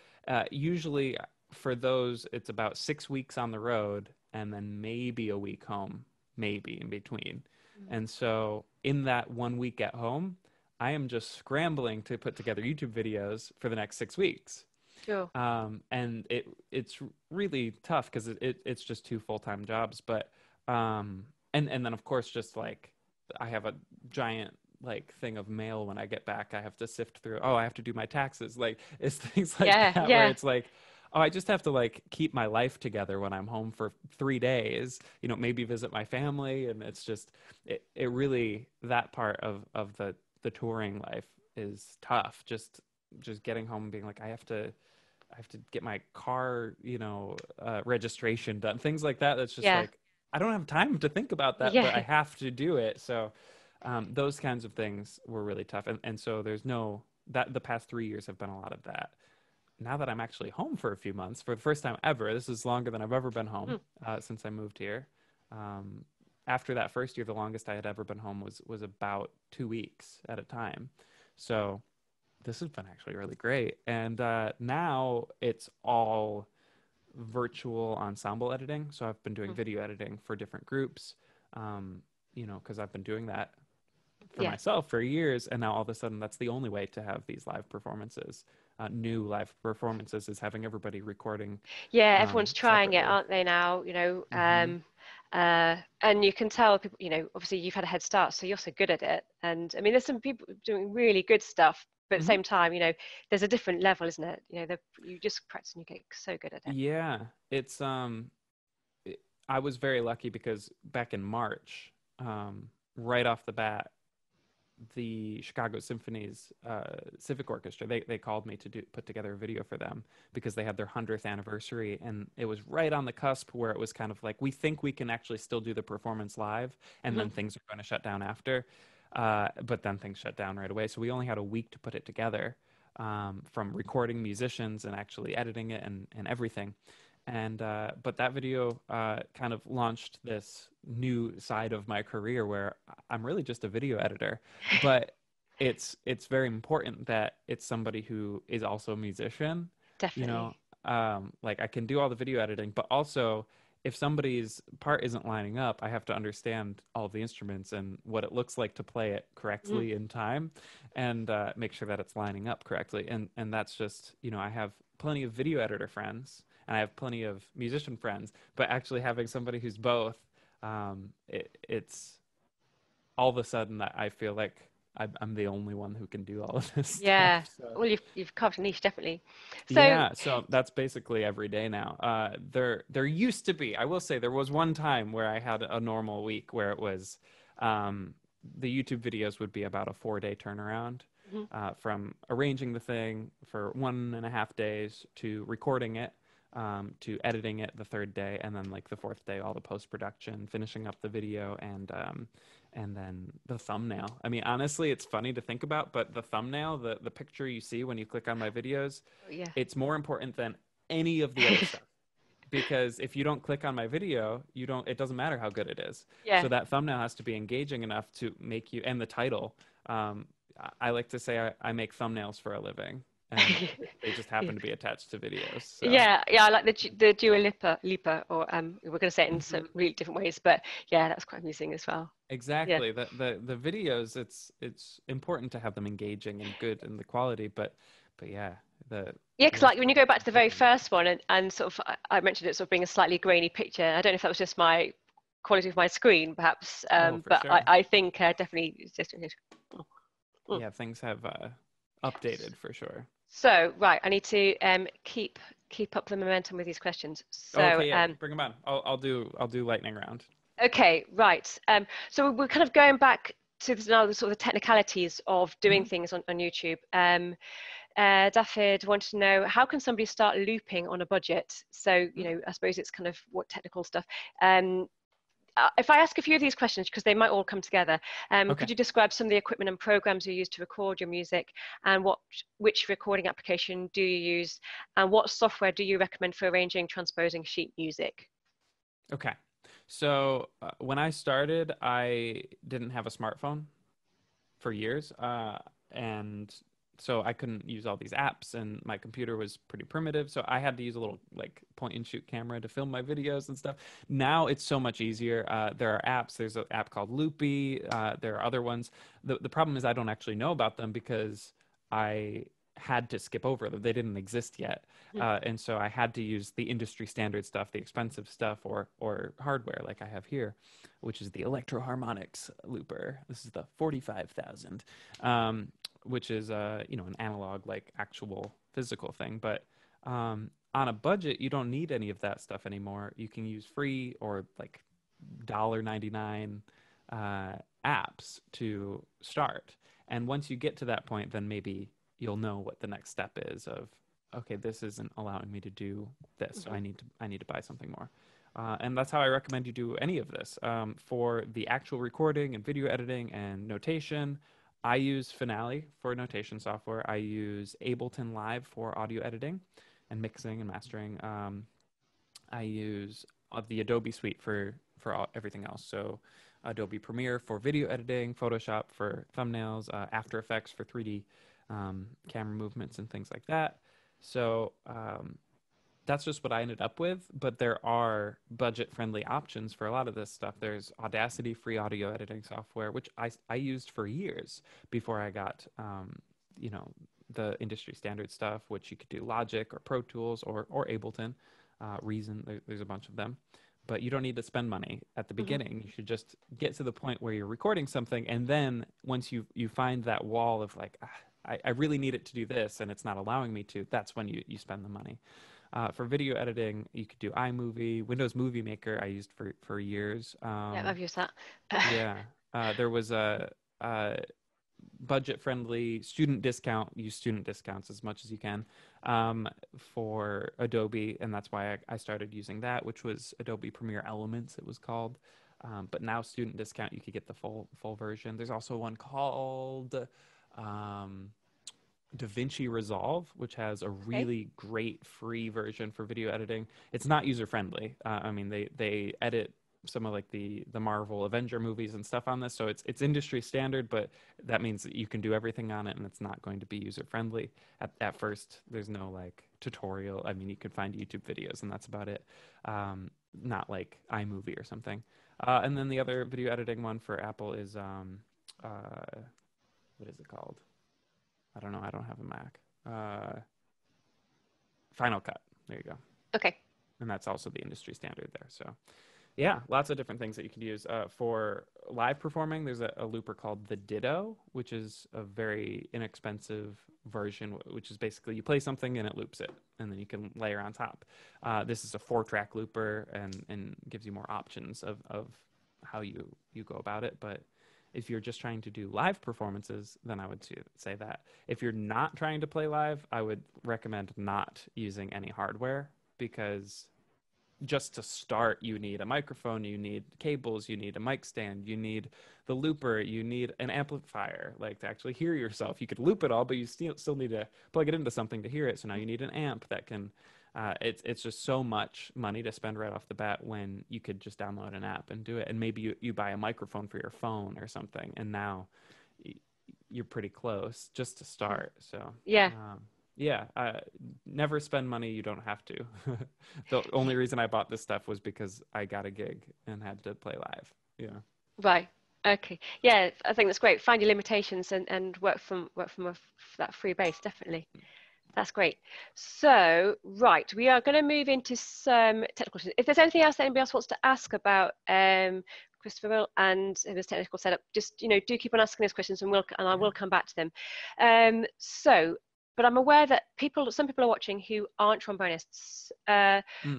usually for those, it's about 6 weeks on the road and then maybe a week home, maybe in between. And so in that 1 week at home, I am just scrambling to put together YouTube videos for the next 6 weeks. Sure. And it's really tough because it's just 2 full-time jobs. But and then of course just like I have a giant like thing of mail when I get back. I have to sift through. Oh, I have to do my taxes. Like it's things like that where it's like, oh, I just have to like keep my life together when I'm home for 3 days. You know, maybe visit my family, and it's just it really that part of the touring life is tough. Just getting home and being like, I have to get my car, you know, registration done. Things like that. That's just like, I don't have time to think about that, but I have to do it. So those kinds of things were really tough. And so there's the past 3 years have been a lot of that. Now that I'm actually home for a few months, for the first time ever, this is longer than I've ever been home since I moved here. After that first year, the longest I had ever been home was about 2 weeks at a time. So this has been actually really great. And now it's all virtual ensemble editing. So I've been doing video editing for different groups, you know, because I've been doing that for myself for years. And now all of a sudden that's the only way to have these live performances. New live performances is having everybody recording. Everyone's trying separately. it, aren't they now? You know, and you can tell people, you know, obviously you've had a head start, so you're so good at it. And I mean, there's some people doing really good stuff, but at the same time, you know, there's a different level, isn't it? You know, you just practice and you get so good at it. Yeah, it's I was very lucky because back in March, right off the bat, the Chicago Symphony's Civic Orchestra, they called me to put together a video for them because they had their 100th anniversary, and it was right on the cusp where it was kind of like, we think we can actually still do the performance live, and then things are going to shut down after, but then things shut down right away. So we only had a week to put it together, from recording musicians and actually editing it and everything. And but that video kind of launched this new side of my career where I'm really just a video editor, but it's very important that it's somebody who is also a musician. Definitely. You know, like I can do all the video editing, but also if somebody's part isn't lining up, I have to understand all of the instruments and what it looks like to play it correctly in time, and make sure that it's lining up correctly. And that's just, you know, I have plenty of video editor friends and I have plenty of musician friends, but actually having somebody who's both, it's all of a sudden that I feel like I'm the only one who can do all of this stuff. So. Well, you've covered a niche, definitely. So So that's basically every day now. There used to be, I will say, there was one time where I had a normal week where it was, the YouTube videos would be about a 4-day turnaround, from arranging the thing for 1.5 days to recording it, to editing it the 3rd day, and then like the 4th day, all the post-production, finishing up the video, and then the thumbnail. I mean, honestly, it's funny to think about, but the thumbnail, the picture you see when you click on my videos, it's more important than any of the other stuff. Because if you don't click on my video, it doesn't matter how good it is. So that thumbnail has to be engaging enough to make you, and the title. I like to say I make thumbnails for a living. And they just happen to be attached to videos. So. I like the Dua Lipa, or we're going to say it in some really different ways, but that's quite amusing as well. Exactly. The videos, it's important to have them engaging and good in the quality, but because like when you go back to the very first one, and sort of I mentioned it sort of being a slightly grainy picture. I don't know if that was just my quality of my screen, perhaps, but sure. I think definitely it's just. Yeah, things have updated for sure. So right, I need to keep up the momentum with these questions. So okay, bring them on. I'll do lightning round. Okay, right. So we're kind of going back to now the sort of the technicalities of doing things on YouTube. Daffyd wanted to know, how can somebody start looping on a budget? So, you know, I suppose it's kind of what technical stuff. If I ask a few of these questions, because they might all come together, Okay. could you describe some of the equipment and programs you use to record your music, and which recording application do you use, and what software do you recommend for arranging, transposing sheet music? Okay. So when I started, I didn't have a smartphone for years. And so I couldn't use all these apps, and my computer was pretty primitive. So I had to use a little like point and shoot camera to film my videos and stuff. Now it's so much easier. There are apps. There's an app called Loopy. There are other ones. The problem is I don't actually know about them because I had to skip over them. They didn't exist yet. And so I had to use the industry standard stuff, the expensive stuff, or hardware like I have here, which is the Electro Harmonics looper. This is the 45,000, which is you know, an analog, like actual physical thing. But on a budget, you don't need any of that stuff anymore. You can use free or like $1.99 apps to start. And once you get to that point, then maybe you'll know what the next step is of, okay, this isn't allowing me to do this. So I need to buy something more. And that's how I recommend you do any of this. For the actual recording and video editing and notation, I use Finale for notation software. I use Ableton Live for audio editing and mixing and mastering. I use the Adobe suite for everything else. So Adobe Premiere for video editing, Photoshop for thumbnails, After Effects for 3D camera movements and things like that. So that's just what I ended up with, but there are budget-friendly options for a lot of this stuff. There's Audacity free audio editing software, which I used for years before I got, you know, the industry standard stuff, which you could do Logic or Pro Tools or Ableton, Reason. There's a bunch of them. But you don't need to spend money at the beginning. You should just get to the point where you're recording something, and then once you find that wall of like, I really need it to do this, and it's not allowing me to, that's when you spend the money. For video editing, you could do iMovie, Windows Movie Maker. I used for years. Yeah, I've used that. Yeah, there was a budget-friendly student discount. Use student discounts as much as you can for Adobe, and that's why I started using that, which was Adobe Premiere Elements, it was called. But now student discount, you could get the full version. There's also one called DaVinci Resolve, which has a really great free version for video editing. It's not user friendly. I mean, they edit some of like the Marvel Avenger movies and stuff on this, so it's industry standard, but that means that you can do everything on it, and it's not going to be user friendly at first. There's no like tutorial. I mean, you could find YouTube videos, and that's about it. Not like iMovie or something. And then the other video editing one for Apple is what is it called? I don't know. I don't have a Mac. Final Cut. There you go. Okay. And that's also the industry standard there. So yeah, lots of different things that you can use. For live performing, there's a looper called the Ditto, which is a very inexpensive version, which is basically you play something and it loops it, and then you can layer on top. This is a 4-track looper and gives you more options of how you go about it. But if you're just trying to do live performances, then I would say that. If you're not trying to play live, I would recommend not using any hardware, because just to start, you need a microphone, you need cables, you need a mic stand, you need the looper, you need an amplifier, like to actually hear yourself. You could loop it all, but you still need to plug it into something to hear it. So now you need an amp that can, it's just so much money to spend right off the bat when you could just download an app and do it. And maybe you buy a microphone for your phone or something, and now you're pretty close just to start. So yeah. Never spend money you don't have to. The only reason I bought this stuff was because I got a gig and had to play live. Yeah. Right. Okay. Yeah, I think that's great. Find your limitations and work from that free base. Definitely. That's great. So, right, we are going to move into some technical questions. If there's anything else that anybody else wants to ask about Christopher and his technical setup, just do keep on asking those questions, and I will come back to them. But I'm aware that some people are watching who aren't trombonists.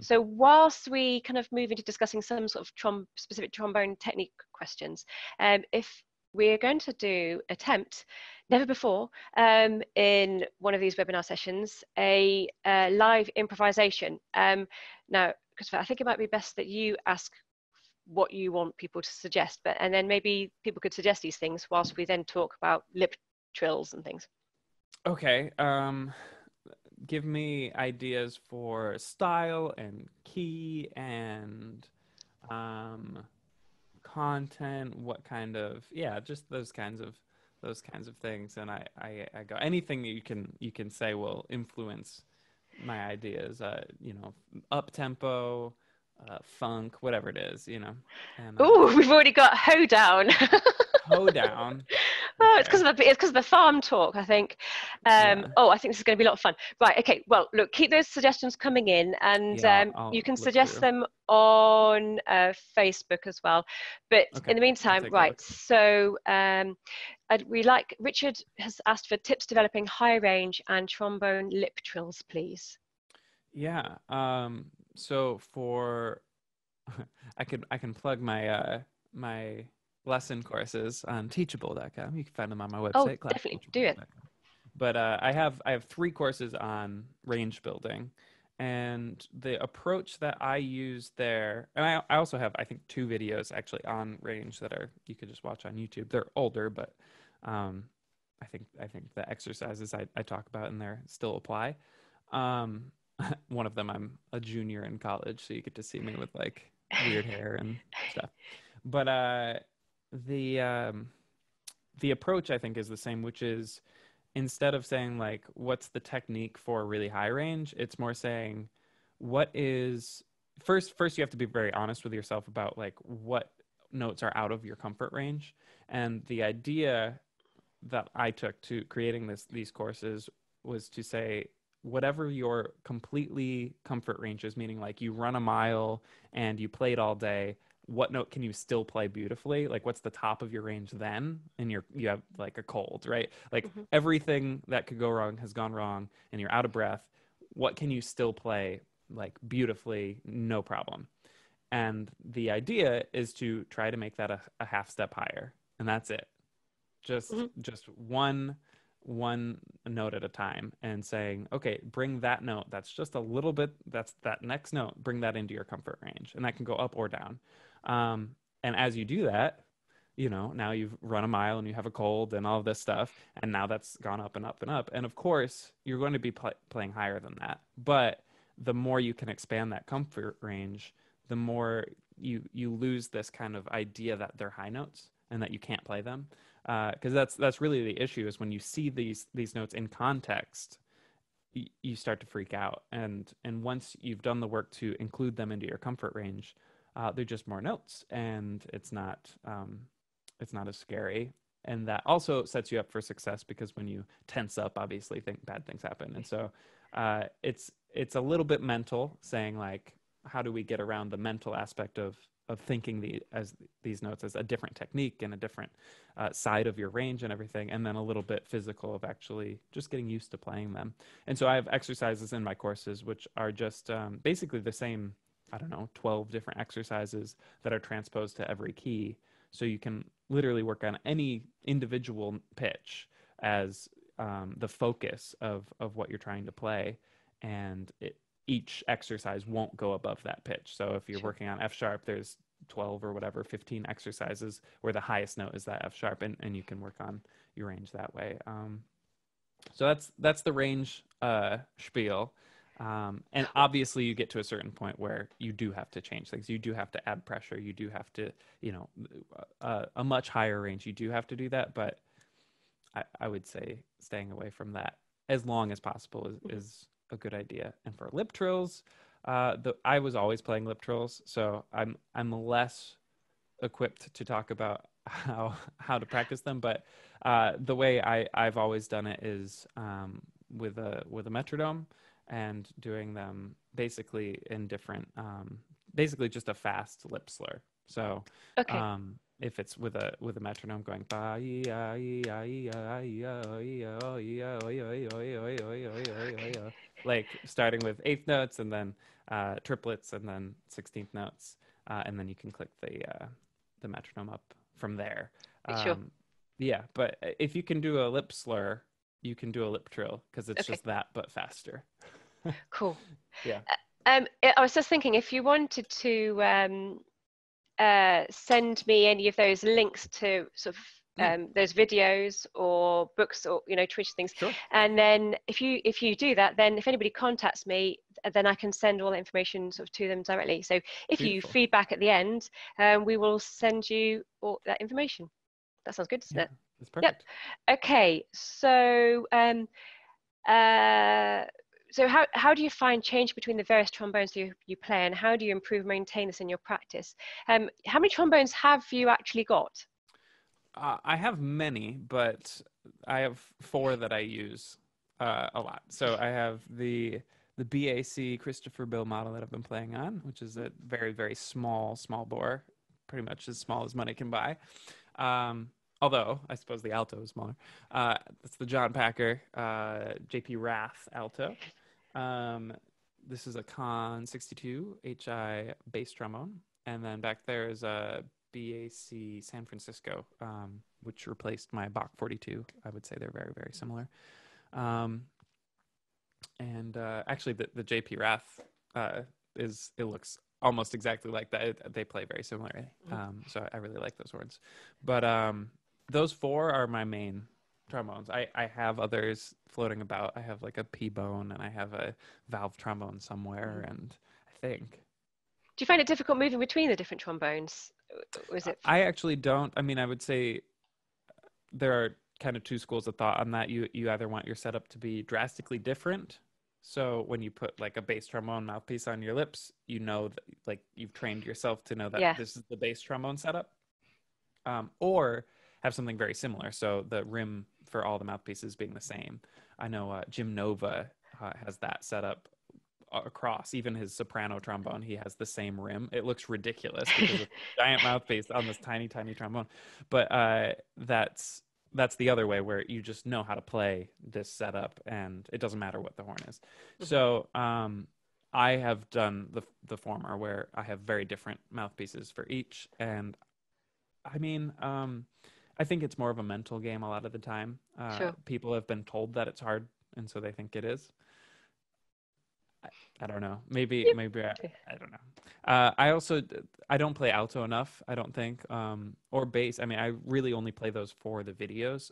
So whilst we kind of move into discussing some sort of specific trombone technique questions, if we're going to attempt Never before, in one of these webinar sessions, a live improvisation. Now, Christopher, I think it might be best that you ask what you want people to suggest, and then maybe people could suggest these things whilst we then talk about lip trills and things. Okay. Give me ideas for style and key and content. What kind of, yeah, just those kinds of things. And I go, anything that you can say will influence my ideas. Up tempo, funk, whatever it is, and Oh, we've already got hoedown. hoedown. Oh, Okay. it's because of the farm talk, I think. Yeah. I think this is going to be a lot of fun. Right, okay. Well, look, keep those suggestions coming in, and Yeah, you I'll can look suggest through. them on Facebook as well. But Okay, in the I'll meantime, take a right. look. So Richard has asked for tips developing high range and trombone lip trills, please. Yeah. So for I can plug my lesson courses on teachable.com. You can find them on my Oh, website, definitely do it. classteachable.com. But I have 3 courses on range building, and the approach that I use there, and I also have, I think, 2 videos actually on range that you could just watch on YouTube. They're older, but um, I think the exercises I talk about in there still apply. Um, One of them, I'm a junior in college, so you get to see me with like weird hair and stuff. But the um, the approach I think is the same, which is instead of saying like what's the technique for really high range, it's more saying what is first you have to be very honest with yourself about like what notes are out of your comfort range. And the idea that I took to creating these courses was to say whatever your completely comfort range is, meaning like you run a mile and you played all day, what note can you still play beautifully? Like what's the top of your range then? And you have like a cold, right? Like Mm-hmm. everything that could go wrong has gone wrong and you're out of breath. What can you still play like beautifully, no problem? And the idea is to try to make that a half step higher. And that's it. Mm-hmm. Just one note at a time and saying, okay, bring that note that's just a little bit, that's that next note, bring that into your comfort range, and that can go up or down. And as you do that, now you've run a mile and you have a cold and all of this stuff, and now that's gone up and up and up, and of course you're going to be playing higher than that. But the more you can expand that comfort range, the more you lose this kind of idea that they're high notes and that you can't play them, because that's really the issue, is when you see these notes in context, you start to freak out, and once you've done the work to include them into your comfort range, they're just more notes, and it's not as scary. And that also sets you up for success, because when you tense up, obviously bad things happen. And so it's a little bit mental, saying like, how do we get around the mental aspect of thinking these notes as a different technique and a different side of your range and everything, and then a little bit physical of actually just getting used to playing them. And so I have exercises in my courses which are just basically the same, I don't know, 12 different exercises that are transposed to every key, so you can literally work on any individual pitch as the focus of what you're trying to play, and each exercise won't go above that pitch. So if you're working on F sharp, there's 12 or whatever, 15 exercises where the highest note is that F sharp, and you can work on your range that way. So that's the range spiel. And obviously you get to a certain point where you do have to change things. You do have to add pressure. You do have to, a much higher range. You do have to do that, but I would say staying away from that as long as possible is a good idea. And for lip trills, I was always playing lip trills, so I'm less equipped to talk about how to practice them. But the way I've always done it is with a metronome, and doing them basically in different, basically just a fast lip slur. So Okay. if it's with a metronome going like starting with eighth notes and then triplets and then 16th notes, and then you can click the metronome up from there. Sure. Yeah, but if you can do a lip slur, you can do a lip trill because it's Okay, just that but faster. cool. Yeah. I was just thinking if you wanted to send me any of those links to sort of Mm, those videos or books or Twitch things, sure. and then if you do that, then if anybody contacts me, then I can send all that information sort of to them directly. So if you Beautiful. feedback at the end, we will send you all that information. That sounds good, doesn't Yeah, it? that's Yep. perfect. Okay. Uh, so how do you find change between the various trombones you play, and how do you improve and maintain this in your practice? How many trombones have you actually got? I have many, but I have four that I use a lot. So I have the BAC Christopher Bill model that I've been playing on, which is a very, very small bore, pretty much as small as money can buy. Um, Although I suppose the alto is smaller. That's the John Packer JP Rath alto. Um, this is a Con 62 HI bass trombone, and then back there is a BAC San Francisco, which replaced my Bach 42. I would say they're very, very similar. Um, and actually, the JP Rath it looks almost exactly like that. They play very similarly, so I really like those horns. But those four are my main trombones. I have others floating about. I have like a P-bone and I have a valve trombone somewhere, and I think Do you find it difficult moving between the different trombones? Or is it? I actually don't. I mean, I would say there are kind of two schools of thought on that. You either want your setup to be drastically different. So when you put like a bass trombone mouthpiece on your lips, you know that like you've trained yourself to know that Yeah. this is the bass trombone setup. Or have something very similar. So the rim for all the mouthpieces being the same. I know Jim Nova has that setup across. Even his soprano trombone, he has the same rim. It looks ridiculous because it's a giant mouthpiece on this tiny trombone. But that's the other way where you just know how to play this setup, and it doesn't matter what the horn is. Mm-hmm. So I have done the former where I have very different mouthpieces for each, and I mean, I think it's more of a mental game a lot of the time. Sure. People have been told that it's hard, and so they think it is. I, I don't know. Maybe I don't know. I don't play alto enough. I don't think, or bass. I mean, I really only play those for the videos.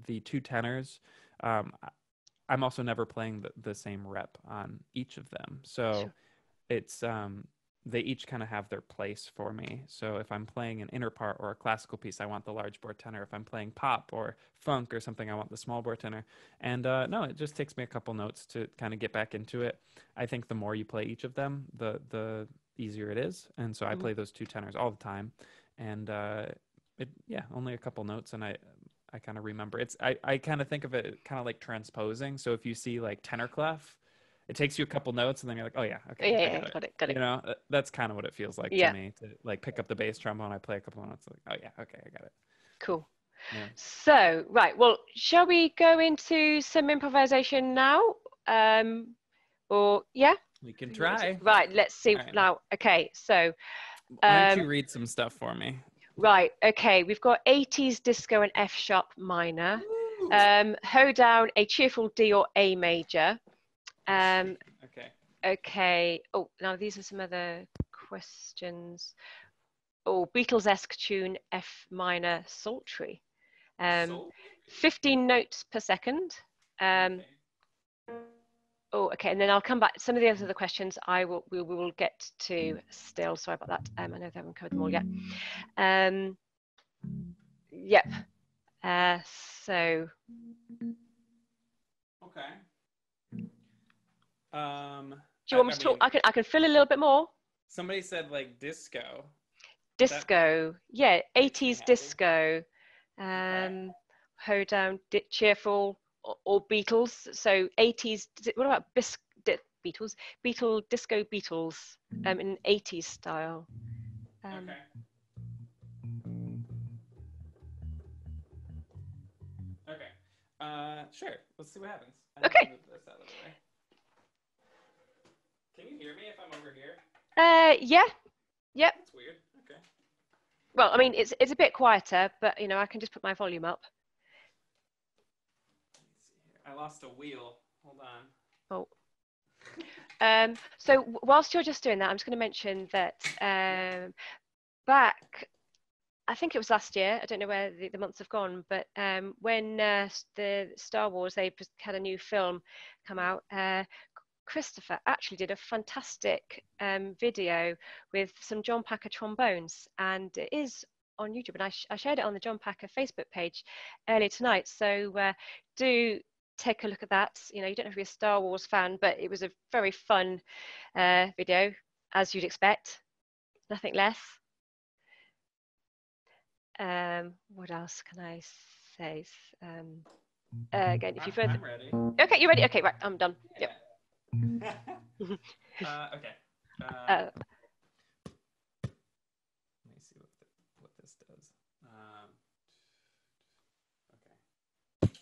The two tenors. I'm also never playing the same rep on each of them. So Sure. it's they each kind of have their place for me. So if I'm playing an inner part or a classical piece, I want the large bore tenor. If I'm playing pop or funk or something, I want the small bore tenor. And no, it just takes me a couple notes to kind of get back into it. I think the more you play each of them, the easier it is. And so I Mm-hmm. play those two tenors all the time. And only a couple notes, and I kind of remember. I kind of think of it kind of like transposing. So if you see like tenor clef, it takes you a couple notes and then you're like, oh yeah, Yeah, okay, I yeah, got yeah, it. got You it. know, that's kind of what it feels like to Yeah, me to like pick up the bass trombone. I play a couple of notes, like, oh yeah, okay, I got it. cool. Yeah, So, right, well, shall we go into some improvisation now? Or yeah, we can try. right, let's see All right, now. Okay, so why don't um, you read some stuff for me? right, okay, we've got 80s disco and F sharp minor, Woo! hoedown, a cheerful D or A major. Okay. Okay, oh, now these are some other questions. Oh, Beatles-esque tune, F minor, sultry. Um, So. 15 notes per second. Um, Okay. oh, okay, and then I'll come back. Some of the other questions we will get to still. Sorry about that. I know they haven't covered them all yet. Um, yep. Uh, so Okay. do you want me I to talk? mean, I can fill a little bit more. somebody said like disco. That Disco, yeah, makes me 80s happy. disco. Okay. Hoedown, cheerful, or Beatles. So 80s. What about Beatles? Disco Beatles, in 80s style. Um, Okay. Okay. Sure. Let's see what happens. I need to okay. move this out of the way. Can you hear me if I'm over here? Yeah. Yep. That's weird. Okay. Well, I mean, it's a bit quieter, but you know, I can just put my volume up. I lost a wheel. Hold on. Oh. So whilst you're just doing that, I'm just going to mention that back, I think it was last year, I don't know where the months have gone, but when the Star Wars, they had a new film come out, Christopher actually did a fantastic video with some John Packer trombones, and it is on YouTube, and I shared it on the John Packer Facebook page earlier tonight, so do take a look at that. You know, you don't have to be a Star Wars fan, but it was a very fun video, as you'd expect, nothing less. What else can I say? Again, if you further... I'm ready. Okay, you ready? Okay, right, I'm done. Yeah. Yep. Okay. Let me see what this does. Okay.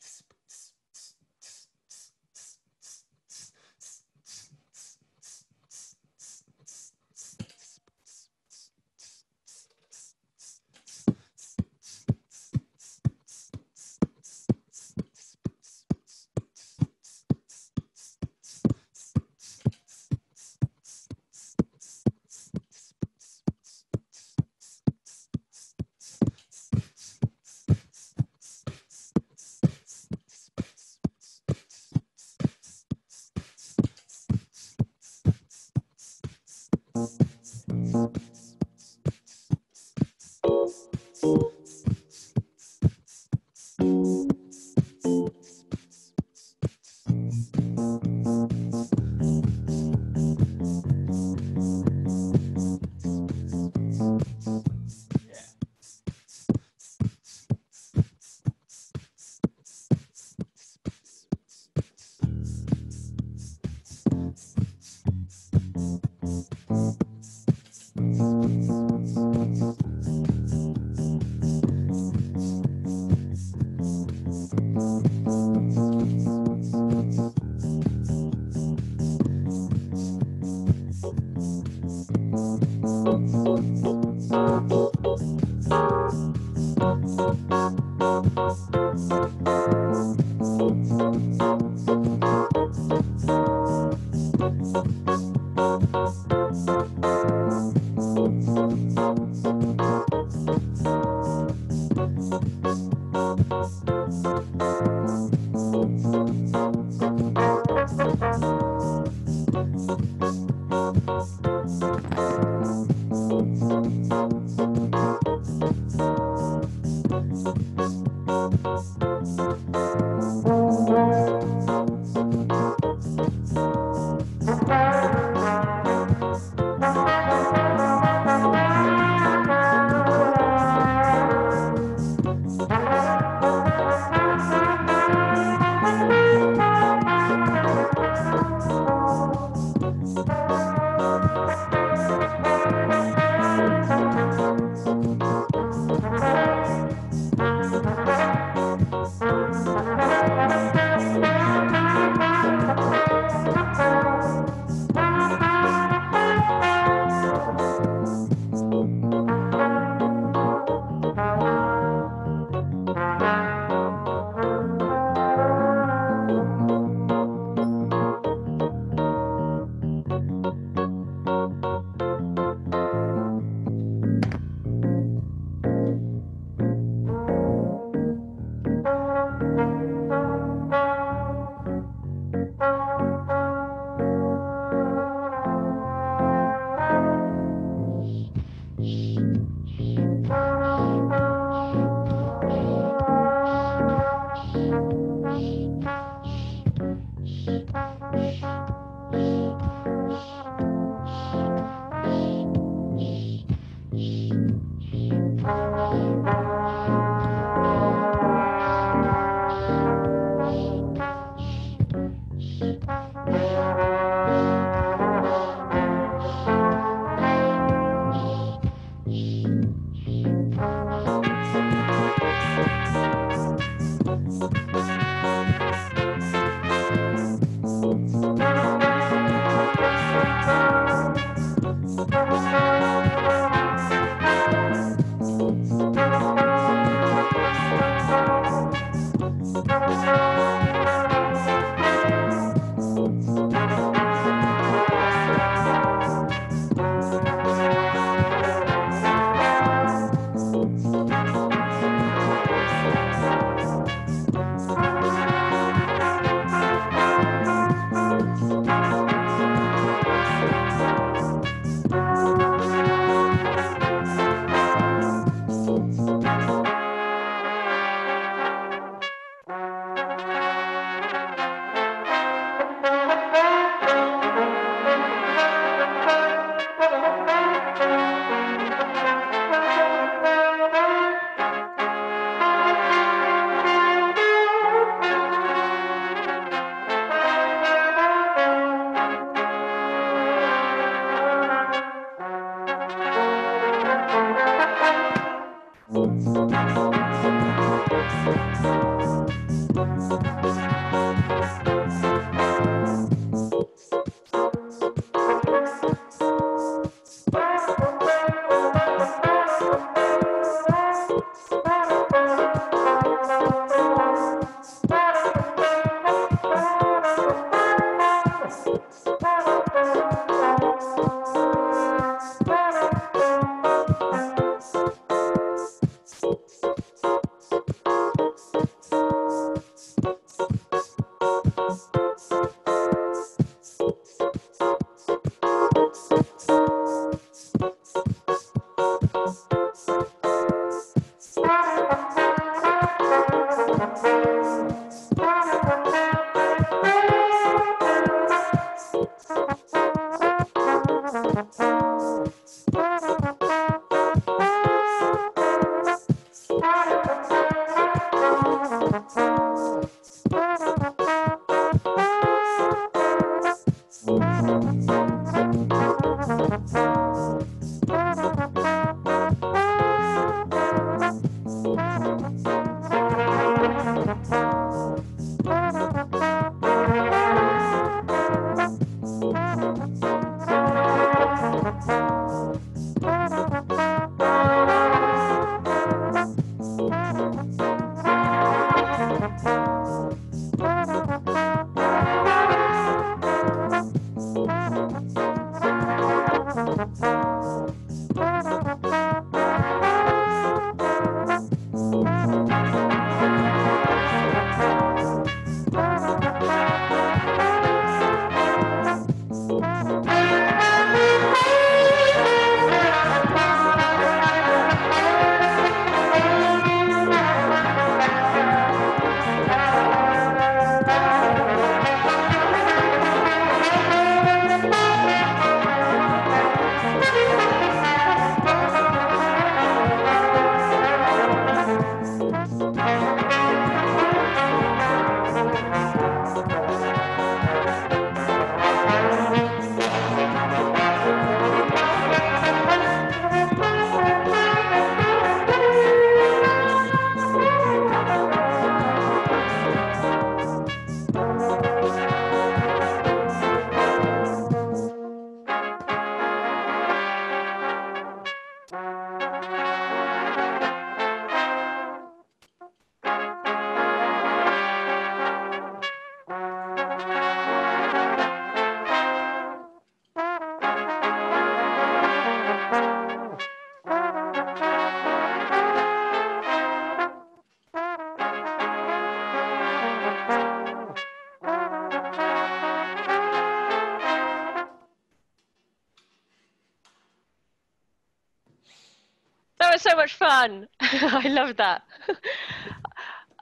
was so much fun. I love that.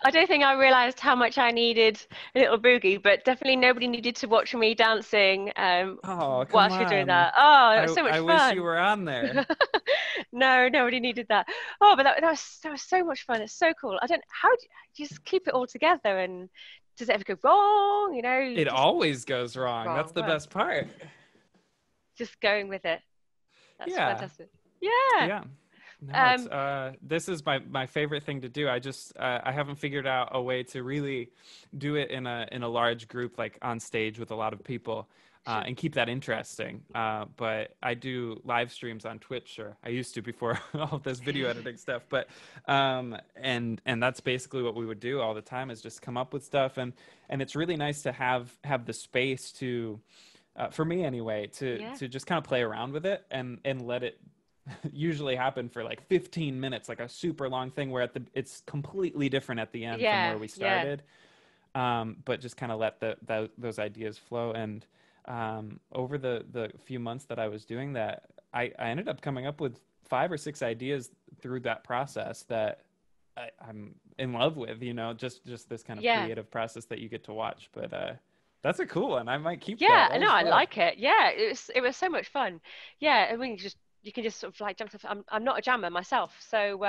I don't think I realised how much I needed a little boogie, but definitely nobody needed to watch me dancing Oh, come whilst you're doing on. that. Oh, it was so much I wish you fun. were on there. No, nobody needed that. Oh, but that was so much fun. It's so cool. I don't. How do you just keep it all together? And does it ever go wrong? You know, you It just always goes wrong. That's wrong. the Well, best part. just going with it. That's Yeah. fantastic. Yeah. Yeah. No, it's Um. this is my favorite thing to do. I just I haven't figured out a way to really do it in a large group, like on stage with a lot of people, Sure. and keep that interesting. But I do live streams on Twitch, or I used to before all this video editing stuff. But and that's basically what we would do all the time, is just come up with stuff, and it's really nice to have the space to, for me anyway, Yeah. to just kind of play around with it and let it usually happen for like 15 minutes, like a super long thing where it's completely different at the end from where Yeah. we Yeah. started. But just kind of let those ideas flow. And over the few months that I was doing that, I ended up coming up with 5 or 6 ideas through that process that I'm in love with, just this kind of Yeah. creative process that you get to watch. But that's a cool one. I might keep that. Yeah, That no, was I fun. like it. Yeah, it was so much fun. Yeah, I mean, you can just sort of like jump to. I'm not a jammer myself, so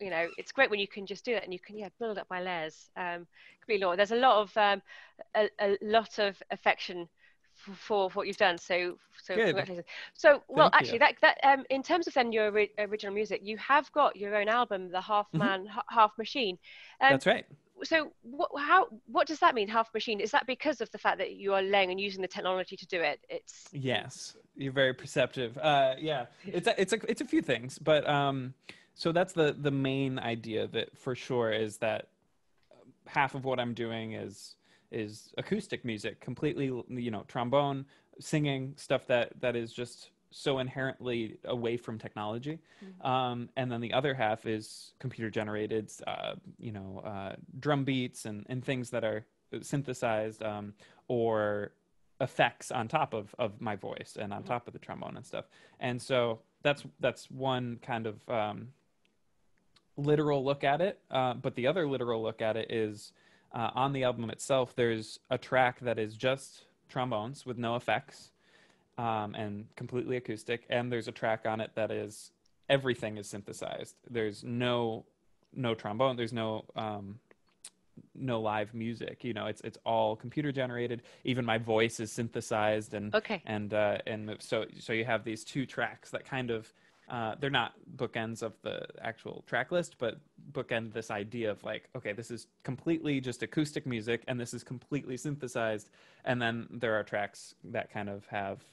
it's great when you can just do that and you can build up by layers. Completely. There's a lot of a lot of affection for what you've done. So Good. congratulations. So well, Thank you. actually, that in terms of then your original music, you have got your own album, The Half Hmm. Man, Half Machine. Um, That's right. so what does that mean, half machine? Is that because of the fact that you are laying and using the technology to do it? It's Yes, you're very perceptive. Yeah, it's a few things, but so that's the main idea, that for sure is that half of what I'm doing is acoustic music, completely, trombone, singing, stuff that is just so inherently away from technology. And then the other half is computer generated, drum beats and things that are synthesized, or effects on top of my voice and on top of the trombone and stuff. And so that's one kind of literal look at it. But the other literal look at it is, on the album itself, there's a track that is just trombones with no effects, and completely acoustic. And there's a track on it that is everything is synthesized. There's no trombone. There's no live music. It's all computer generated. Even my voice is synthesized, and okay. so you have these 2 tracks that kind of, they're not bookends of the actual track list, but bookend this idea of like, okay, this is completely just acoustic music and this is completely synthesized. And then there are tracks that kind of have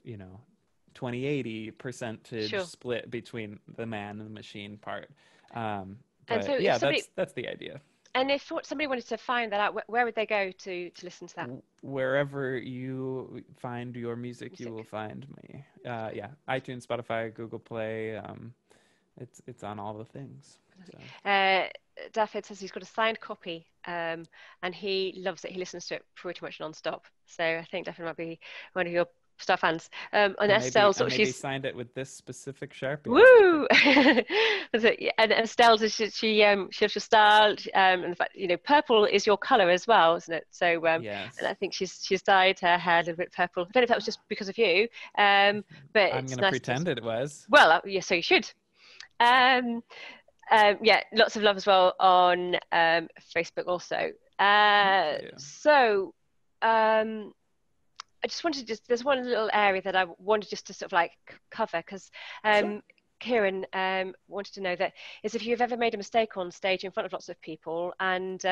20-80 percentage Sure. split between the man and the machine part. And so But if yeah, somebody that's the idea. and if somebody wanted to find that out, where would they go to listen to that Wherever you find your music, you will music? find me. Yeah, iTunes, Spotify, Google Play. It's on all the things. So. Daffod says he's got a signed copy, and he loves it. He listens to it pretty much non-stop. So I think Daffod might be one of your star fans. And Estelle, I sort of, maybe she's signed it with this specific Sharpie. I think. woo. Yeah, and Estelle, she loves your style, and the fact purple is your color as well, isn't it? So and Yes. I think she's dyed her hair a little bit purple. I don't know if that was just because of you, but I'm it's gonna nice to. pretend it was. Well, yeah, so you should. Um, yeah, lots of love as well on Facebook also. Thank you. So I just wanted to there's one little area that I wanted just to sort of like cover because Sure. Kieran wanted to know that is if you've ever made a mistake on stage in front of lots of people, and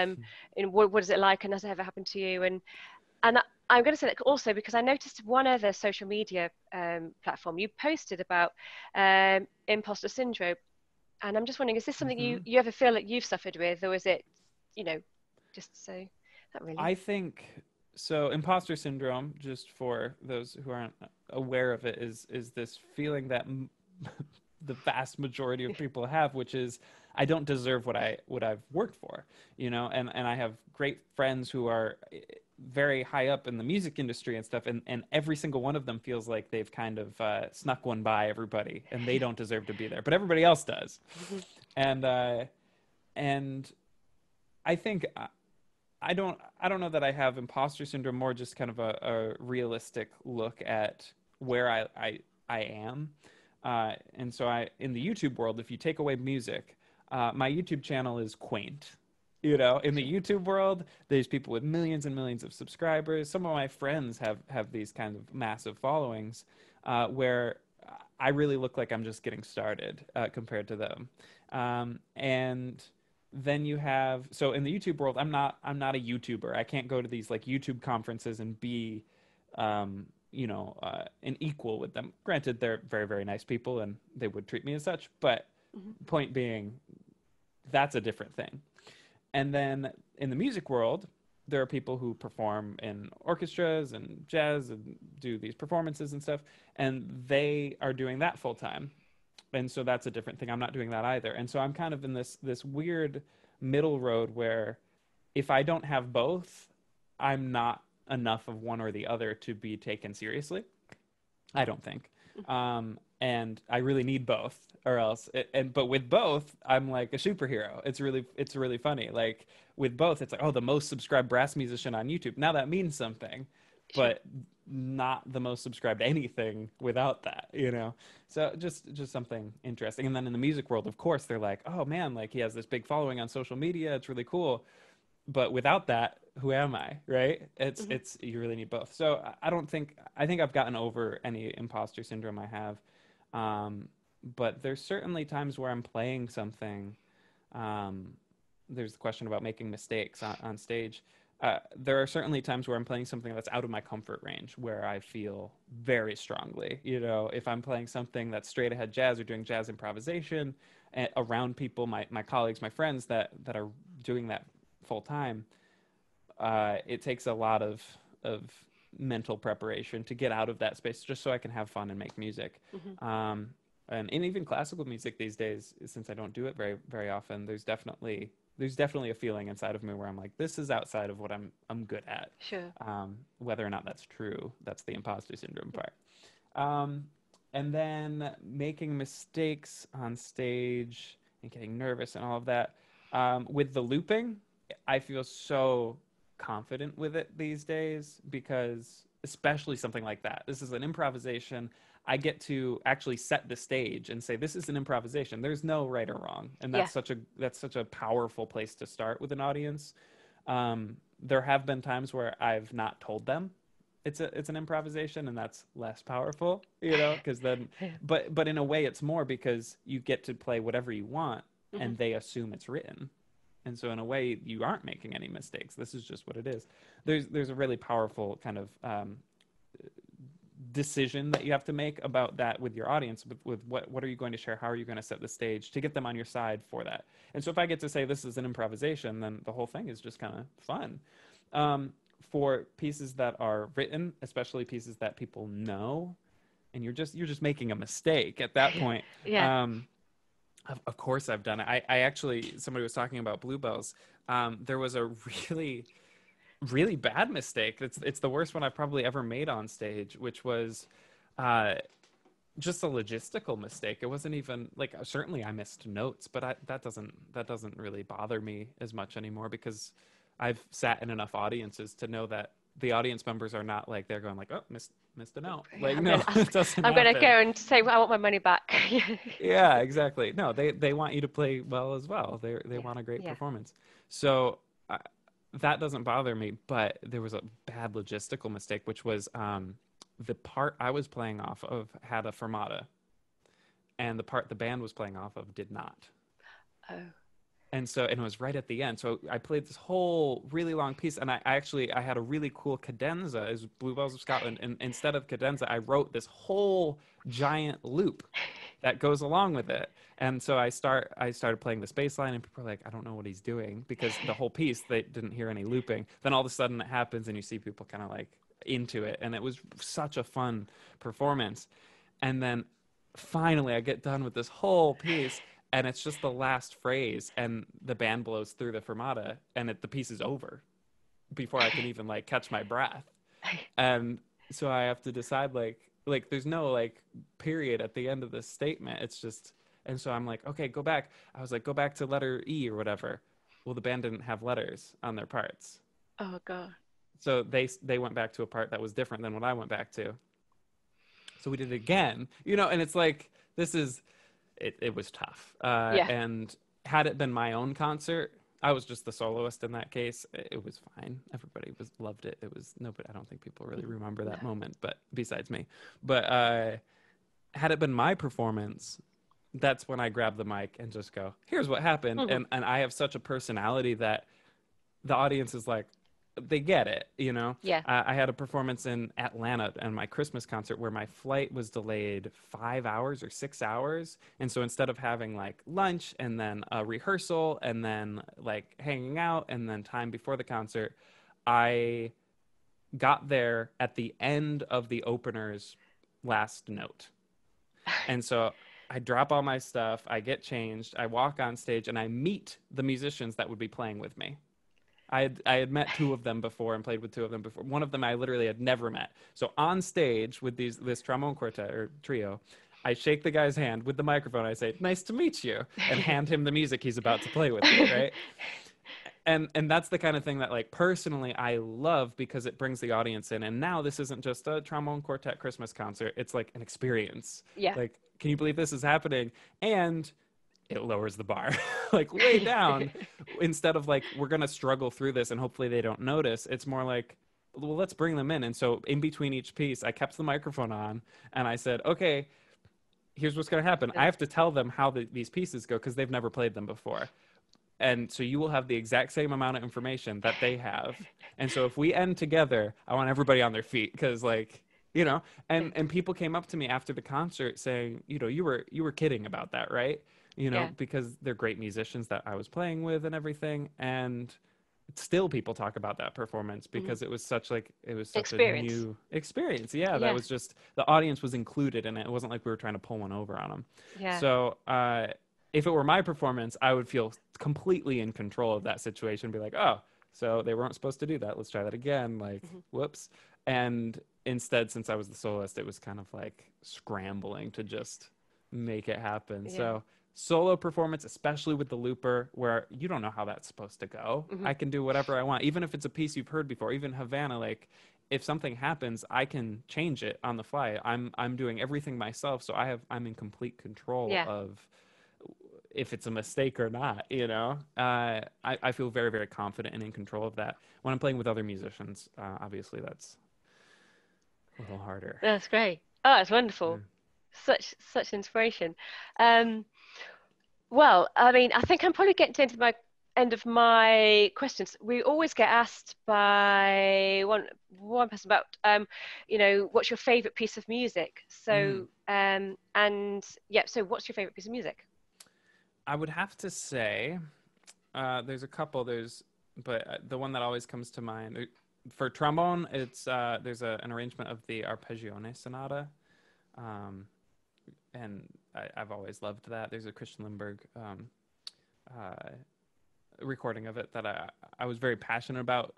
what is it like, and has it ever happened to you? And I'm going to say that also because I noticed one other social media platform you posted about imposter syndrome, and I'm just wondering, is this something Mm-hmm. you ever feel like you've suffered with, or is it, just so, not really? I think so. Imposter syndrome, just for those who aren't aware of it, is this feeling that the vast majority of people have, which is, I don't deserve what I've worked for, and I have great friends who are very high up in the music industry and stuff, and every single one of them feels like they've kind of snuck one by everybody, and they don't deserve to be there, but everybody else does. And I think I don't know that I have imposter syndrome, more just kind of a realistic look at where I am. And so in the YouTube world, if you take away music, my YouTube channel is quaint. You know, in the YouTube world, there's people with millions and millions of subscribers. Some of my friends have these kind of massive followings, where I really look like I'm just getting started compared to them. And then you have, so in the YouTube world, I'm not a YouTuber. I can't go to these like YouTube conferences and be, an equal with them. Granted, they're very, very nice people and they would treat me as such, but point being, that's a different thing. And then in the music world, there are people who perform in orchestras and jazz and do these performances and stuff, and they are doing that full time. And so that's a different thing. I'm not doing that either. And so I'm kind of in this weird middle road where if I don't have both, I'm not enough of one or the other to be taken seriously. I don't think. And I really need both, or else. But with both, I'm like a superhero. It's really funny. Like with both, it's like, oh, the most subscribed brass musician on YouTube. Now that means something, but not the most subscribed anything without that, you know? So just something interesting. And then in the music world, of course, they're like, oh man, like he has this big following on social media. It's really cool. But without that, who am I, right? It's you really need both. So I think I've gotten over any imposter syndrome I have. But there's certainly times where I'm playing something. There's the question about making mistakes on stage. There are certainly times where I'm playing something that's out of my comfort range, where I feel very strongly. You know, if I'm playing something that's straight ahead jazz or doing jazz improvisation around people, my colleagues, my friends that are doing that full time, it takes a lot of mental preparation to get out of that space just so I can have fun and make music. And even classical music these days, since I don't do it very, very often, there's definitely a feeling inside of me where I'm like, this is outside of what I'm good at. Sure. Whether or not that's true, that's the imposter syndrome part. And then making mistakes on stage and getting nervous and all of that. With the looping, I feel so confident with it these days, because especially something like that, this is an improvisation. I get to actually set the stage and say, this is an improvisation. There's no right or wrong. And that's such a powerful place to start with an audience. There have been times where I've not told them it's an improvisation, and that's less powerful, you know, because then, but in a way it's more because you get to play whatever you want and they assume it's written. And so in a way you aren't making any mistakes. This is just what it is. There's a really powerful kind of, decision that you have to make about that with your audience, with what are you going to share, how are you going to set the stage to get them on your side for that. And so if I get to say this is an improvisation, then the whole thing is just kind of fun. For pieces that are written, especially pieces that people know, and you're just making a mistake at that point. Of course I've done it. I actually, somebody was talking about bluebells. There was a really bad mistake. It's the worst one I've probably ever made on stage, which was just a logistical mistake. It wasn't even like, certainly I missed notes, but that doesn't really bother me as much anymore, because I've sat in enough audiences to know that the audience members are not like, they're going like, oh, missed a note. Like, no, it doesn't I'm going to go and say, well, I want my money back. Yeah, exactly. No, they want you to play well as well. They want a great performance. So that doesn't bother me, but there was a bad logistical mistake, which was the part I was playing off of had a fermata, and the part the band was playing off of did not. Oh. And it was right at the end. So I played this whole really long piece, and I had a really cool cadenza, is Bluebells of Scotland, and instead of cadenza, I wrote this whole giant loop that goes along with it. And so I started playing this bass line, and people are like, I don't know what he's doing, because the whole piece, they didn't hear any looping. Then all of a sudden it happens, and you see people kind of like into it, and it was such a fun performance. And then finally I get done with this whole piece, and it's just the last phrase, and the band blows through the fermata, and the piece is over. before I can even like catch my breath. And so I have to decide like there's no like period at the end of this statement. It's just, and so I'm like, okay, go back. I was like, go back to letter E or whatever. Well, the band didn't have letters on their parts. Oh God. So they went back to a part that was different than what I went back to. So we did it again, and it's like, it was tough. Yeah. And had it been my own concert, I was just the soloist in that case. It was fine. Everybody loved it. It was nobody. I don't think people really remember that moment, but besides me. But had it been my performance, that's when I grab the mic and just go, "Here's what happened." And I have such a personality that the audience is like, they get it. Yeah. I had a performance in Atlanta and my Christmas concert where my flight was delayed 5 hours or 6 hours, and so instead of having like lunch and then a rehearsal and then like hanging out and then time before the concert, I got there at the end of the opener's last note. And so I drop all my stuff, I get changed, I walk on stage, and I meet the musicians that would be playing with me. I had met two of them before and played with two of them before. One of them I literally had never met. So on stage with this trombone quartet or trio, I shake the guy's hand with the microphone. I say, "Nice to meet you," and hand him the music he's about to play with me, right? And that's the kind of thing that like personally I love because it brings the audience in. And now this isn't just a trombone quartet Christmas concert. It's like an experience. Yeah. Like, can you believe this is happening? And it lowers the bar like way down. Instead of like, we're going to struggle through this and hopefully they don't notice. It's more like, well, let's bring them in. And so in between each piece, I kept the microphone on and I said, okay, here's what's going to happen. I have to tell them how these pieces go because they've never played them before. And so you will have the exact same amount of information that they have. And so if we end together, I want everybody on their feet because like, and people came up to me after the concert saying, you were kidding about that, right? Because they're great musicians that I was playing with and everything. And still people talk about that performance because it was such a new experience. Yeah. That was just, the audience was included in it. It wasn't like we were trying to pull one over on them. Yeah. So, if it were my performance, I would feel completely in control of that situation. Be like, oh, so they weren't supposed to do that. Let's try that again. Like, whoops. And instead, since I was the soloist, it was kind of like scrambling to just make it happen. Yeah. So solo performance, especially with the looper, where you don't know how that's supposed to go. I can do whatever I want, even if it's a piece you've heard before. Even Havana, like if something happens, I can change it on the fly. I'm doing everything myself, so I'm in complete control of if it's a mistake or not. I feel very, very confident and in control of that. When I'm playing with other musicians, obviously that's a little harder. That's great. Oh, it's wonderful. Such inspiration. Well, I mean, I think I'm probably getting to the end of my questions. We always get asked by one person about, what's your favorite piece of music? So, so what's your favorite piece of music? I would have to say, there's a couple. But the one that always comes to mind for trombone, it's there's an arrangement of the Arpeggione Sonata, and I've always loved that. There's a Christian Lindbergh recording of it that I was very passionate about,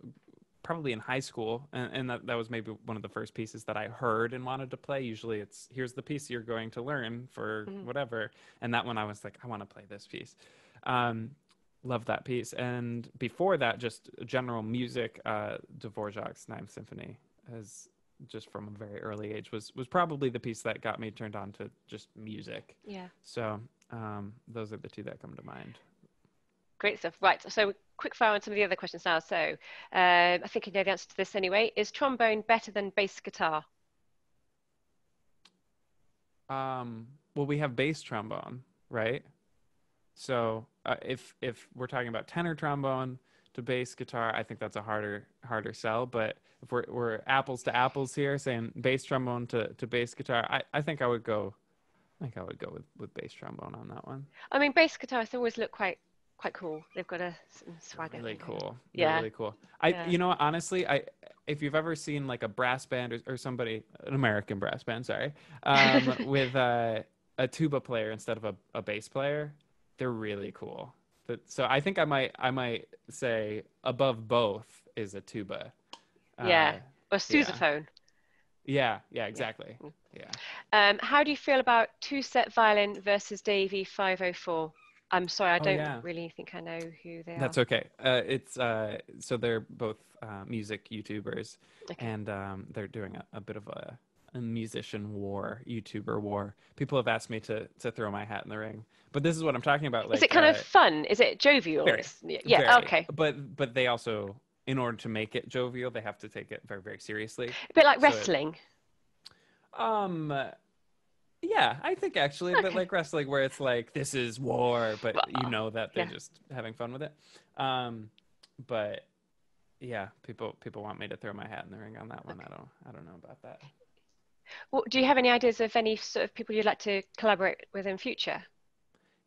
probably in high school, and that was maybe one of the first pieces that I heard and wanted to play. Usually it's, here's the piece you're going to learn for whatever, and that one I was like, I want to play this piece. Love that piece. And before that, just general music, Dvorak's Ninth Symphony, as just from a very early age, was probably the piece that got me turned on to just music. Yeah. So those are the two that come to mind. Great stuff. Right, so quick fire on some of the other questions now. So I think you know the answer to this anyway. Is trombone better than bass guitar? Well, we have bass trombone, right? So if we're talking about tenor trombone to bass guitar, I think that's a harder sell. But if we're apples to apples here, saying bass trombone to bass guitar, I think I would go with bass trombone on that one. I mean, bass guitarists always look quite cool. They've got a swagger. Really cool. Yeah. Really cool. You know what, honestly, if you've ever seen like a brass band or somebody, an American brass band, sorry, with a tuba player instead of a bass player, they're really cool. So I think I might say above both, is a tuba. Yeah, or Yeah. sousaphone. Yeah, exactly. Yeah. Yeah. How do you feel about two-set violin versus Davy 504? I'm sorry, I Oh don't yeah. really think I know who they are. That's okay. It's so they're both music YouTubers, Okay. and they're doing a bit of a musician war, YouTuber war. People have asked me to throw my hat in the ring, but this is what I'm talking about. Is it Like kind of fun? Is it jovial? very, Yeah, very. okay. But they also, in order to make it jovial, they have to take it very, very seriously. A bit like So it, wrestling. um, yeah, I think actually a bit Okay. like wrestling, where it's like this is war, but you Well, know that they're yeah. just having fun with it. But yeah, people want me to throw my hat in the ring on that one. Okay. I don't know about that. Well, do you have any ideas of any sort of people you'd like to collaborate with in future?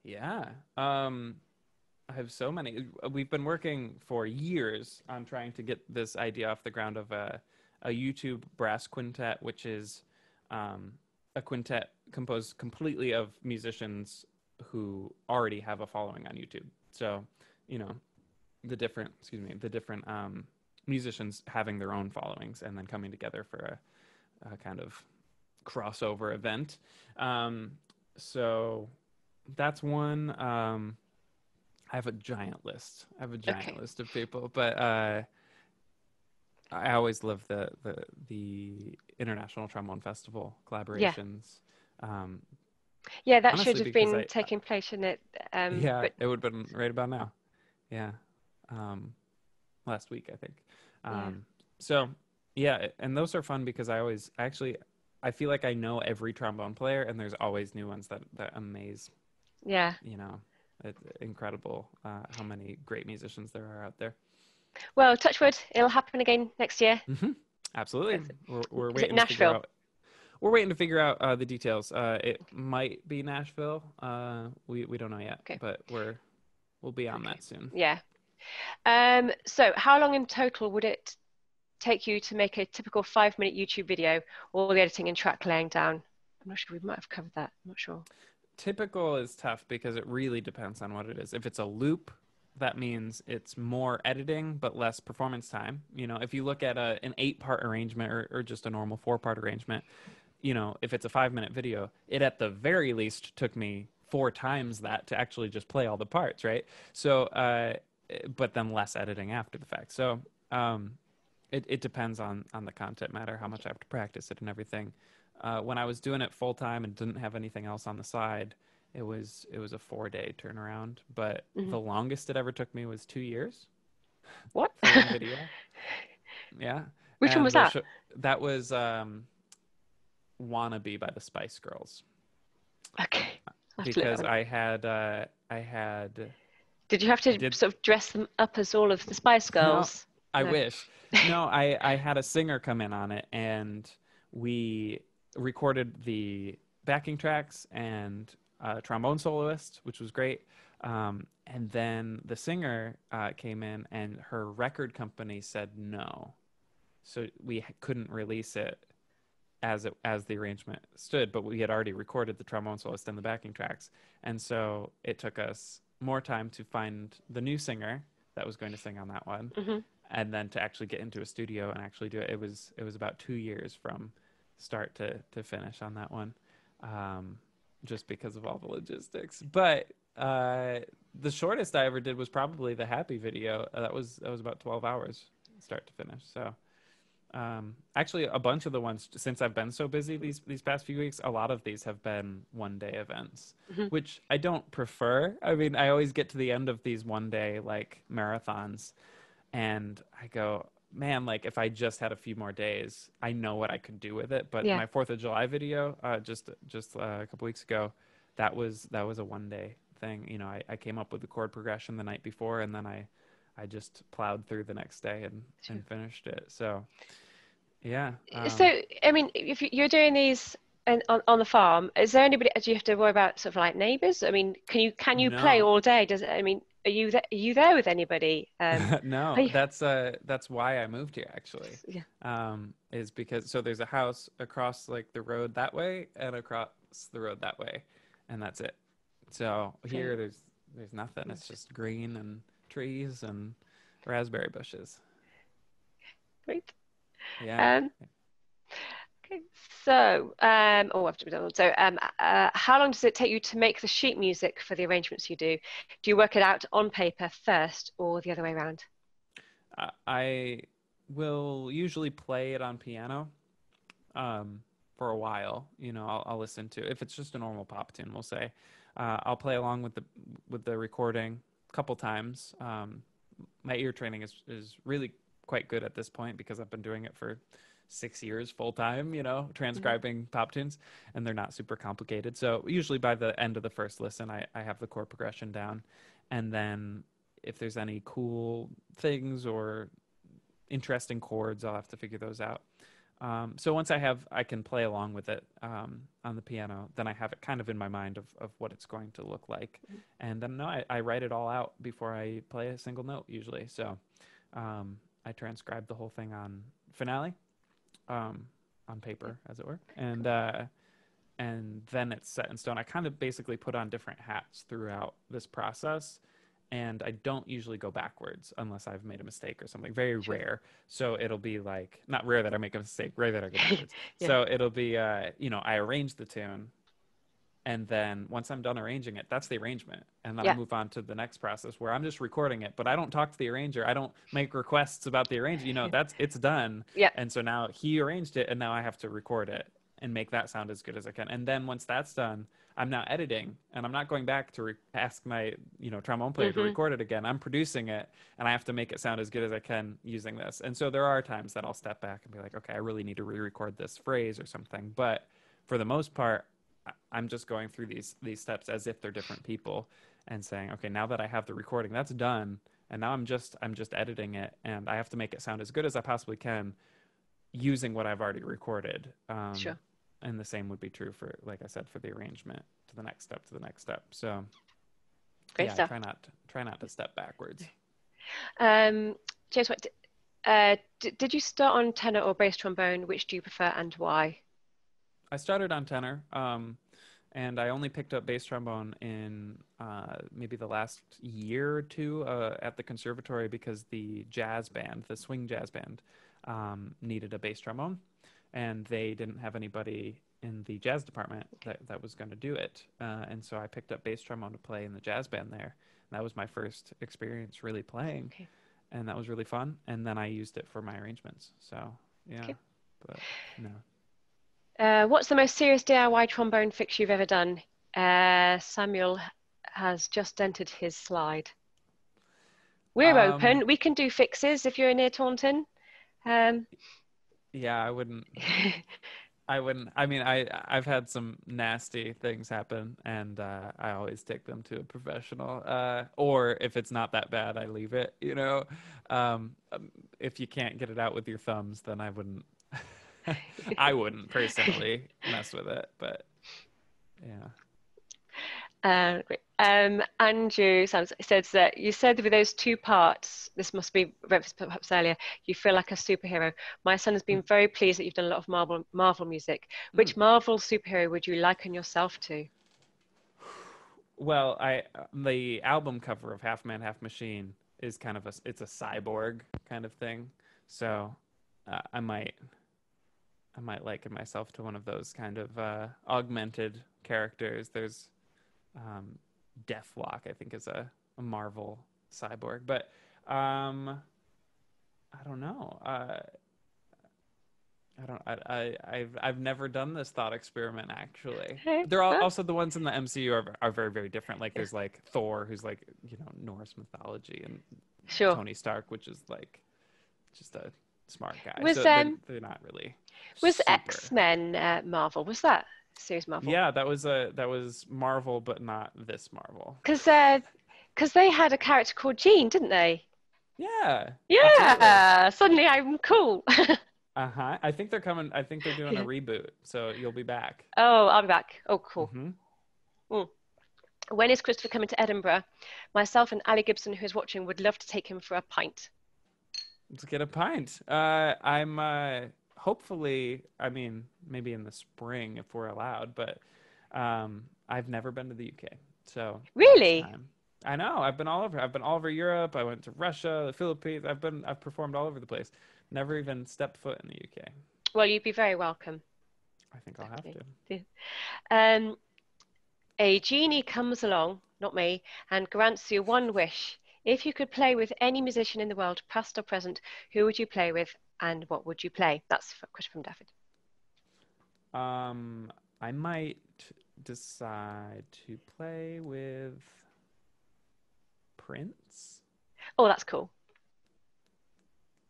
Yeah. I have so many. We've been working for years on trying to get this idea off the ground of a YouTube brass quintet, which is um, a quintet composed completely of musicians who already have a following on YouTube. So, you know, the different musicians having their own followings and then coming together for a kind of crossover event. Um, so that's one. I have a giant list. I have a giant Okay. list of people, but I always love the International Trombone Festival Yeah. collaborations. Um, Yeah, that should honestly, have because been taking place, shouldn't it? yeah, But it would have been right about now. Yeah, um, last week I think. yeah. So yeah, and those are fun because I feel like I know every trombone player, and there's always new ones that amaze. Yeah. You know, it's incredible how many great musicians there are out there. Well, touch wood, it'll happen again next year. Hmm. Absolutely. Is We're is it waiting to figure Nashville? out. We're waiting to figure out the details. It might be Nashville. We don't know yet, Okay. but we'll be on Okay. that soon. Yeah. So how long in total would it take you to make a typical 5-minute YouTube video, all the editing and track laying down? I'm not sure, we might have covered that. I'm not sure. Typical is tough because it really depends on what it is. If it's a loop, that means it's more editing but less performance time. You know, if you look at an 8-part arrangement or just a normal 4-part arrangement, you know, if it's a 5-minute video, it at the very least took me 4 times that to actually just play all the parts, right? So, but then less editing after the fact. So, it depends on the content matter, how much I have to practice it and everything. When I was doing it full time and didn't have anything else on the side, it was a 4-day turnaround. But Hmm. the longest it ever took me was 2 years What? for one video. Yeah, Which one and was that? that was "Wannabe" by the Spice Girls Okay, I'll have to look that because one up. Did you have I to did. sort of dress them up as all of the Spice No, Girls? I No. wish. No, I had a singer come in on it, and we recorded the backing tracks and trombone soloist, which was great. And then the singer came in, and her record company said no, so we couldn't release it as the arrangement stood. But we had already recorded the trombone soloist and the backing tracks, and so it took us more time to find the new singer that was going to sing on that one Hmm. and then to actually get into a studio and actually do it. It was about 2 years from start to finish on that one, just because of all the logistics. But the shortest I ever did was probably the Happy video. That was about 12 hours start to finish. So actually, a bunch of the ones since I've been so busy these past few weeks, a lot of these have been 1-day events, Hmm. which I don't prefer. I mean, I always get to the end of these 1-day like marathons, and I go, man, like if I just had a few more days, I know what I could do with it. But Yeah. my 4th of July video, just a couple weeks ago, that was a 1-day thing. You know, I came up with the chord progression the night before, and then I just plowed through the next day Sure. and finished it. So yeah, So, I mean, if you're doing these on the farm, is there anybody? Do you have to worry about sort of like neighbours? I mean, can you play no, all day? Does it? I mean, are you there with anybody? Are no, you, that's why I moved here actually. yeah. Is because so there's a house across like the road that way and across the road that way, and that's it. So So here there's nothing. It's just green and trees and raspberry bushes. Great. Yeah. Um, okay. So, how long does it take you to make the sheet music for the arrangements you do? Do you work it out on paper first, or the other way around? I will usually play it on piano for a while. You know, I'll listen to, if it's just a normal pop tune, we'll say. I'll play along with the recording a couple times. My ear training is really quite good at this point because I've been doing it for 6 years full time, you know, transcribing pop tunes, and they're not super complicated. So usually by the end of the first listen, I have the chord progression down. And then if there's any cool things or interesting chords, I'll have to figure those out. So once I can play along with it on the piano, then I have it kind of in my mind of what it's going to look like. And then I write it all out before I play a single note usually. So I transcribe the whole thing on Finale, on paper, as it were. And then it's set in stone. I kind of basically put on different hats throughout this process. And I don't usually go backwards unless I've made a mistake or something. Very rare. So it'll be like, not rare that I make a mistake, rare that I go backwards. Yeah. So it'll be, you know, I arrange the tune. And then once I'm done arranging it, that's the arrangement. And then I move on to the next process where I'm just recording it, but I don't talk to the arranger. I don't make requests about the arranger. You know, it's done. Yeah. And so now he arranged it, and now I have to record it and make that sound as good as I can. And then once that's done, I'm now editing, and I'm not going back to ask my, you know, trombone player to record it again. I'm producing it, and I have to make it sound as good as I can using this. And so there are times that I'll step back and be like, okay, I really need to re-record this phrase or something. But for the most part, I'm just going through these steps as if they're different people and saying, okay, now that I have the recording, that's done, and now I'm just editing it, and I have to make it sound as good as I possibly can using what I've already recorded. Sure. And the same would be true for, like I said, for the arrangement to the next step. So Great stuff. Try not to step backwards. James, did you start on tenor or bass trombone? Which do you prefer and why? I started on tenor, and I only picked up bass trombone in maybe the last year or two at the conservatory because the swing jazz band, needed a bass trombone, and they didn't have anybody in the jazz department that was going to do it. And so I picked up bass trombone to play in the jazz band there. And that was my first experience really playing. Okay. And that was really fun. And then I used it for my arrangements. So, yeah. Okay. But no. What's the most serious DIY trombone fix you've ever done? Samuel has just entered his slide. We're open. We can do fixes if you're near Taunton. Yeah, I wouldn't. I mean, I've had some nasty things happen, and I always take them to a professional. Or if it's not that bad, I leave it. You know, if you can't get it out with your thumbs, then I wouldn't. I wouldn't personally mess with it, but yeah. Great. Andrew says that you said with those two parts, this must be perhaps earlier, you feel like a superhero. My son has been very pleased that you've done a lot of Marvel music. Which Marvel superhero would you liken yourself to? Well, the album cover of Half Man, Half Machine is kind of it's a cyborg kind of thing. So I might liken myself to one of those kind of augmented characters. There's Deathlock, I think, is a Marvel cyborg, but I don't know. I've never done this thought experiment actually. They're also the ones in the MCU are very, very different. Like there's like Thor, who's like, you know, Norse mythology, and Tony Stark, which is like just a smart guy. So they're not really. Was X-Men Marvel? Was that series Marvel? Yeah, that was Marvel, but not this Marvel. Because they had a character called Jean, didn't they? Yeah. Yeah. Absolutely. Suddenly I'm cool. I think they're coming. I think they're doing a reboot, so you'll be back. Oh, I'll be back. Oh, cool. When is Christopher coming to Edinburgh? Myself and Ali Gibson, who's watching, would love to take him for a pint. Let's get a pint. I'm hopefully, I mean, maybe in the spring if we're allowed, but I've never been to the UK. So really, I know I've been all over. I've been all over Europe. I went to Russia, the Philippines. I've performed all over the place, never even stepped foot in the UK. Well, you'd be very welcome. I think I'll have to. A genie comes along, not me, and grants you one wish. If you could play with any musician in the world, past or present, who would you play with and what would you play? That's a question from David. I might decide to play with Prince. Oh, that's cool.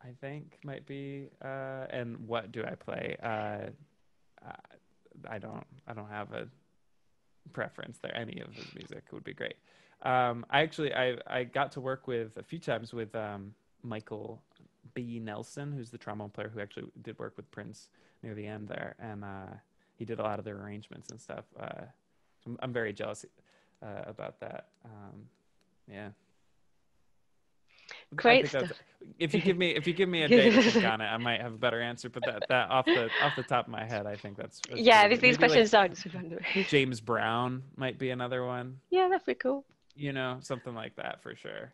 I think might be. And what do I play? I don't have a preference there. Any of his music would be great. I got to work with a few times with Michael B. Nelson, who's the trombone player who actually did work with Prince near the end there, and he did a lot of their arrangements and stuff. I'm very jealous about that. Yeah. Great. If you give me a day to think on it, I might have a better answer. But that off the top of my head, I think that's yeah. These questions like are just random. James Brown might be another one. Yeah, that'd be cool. You know, something like that for sure.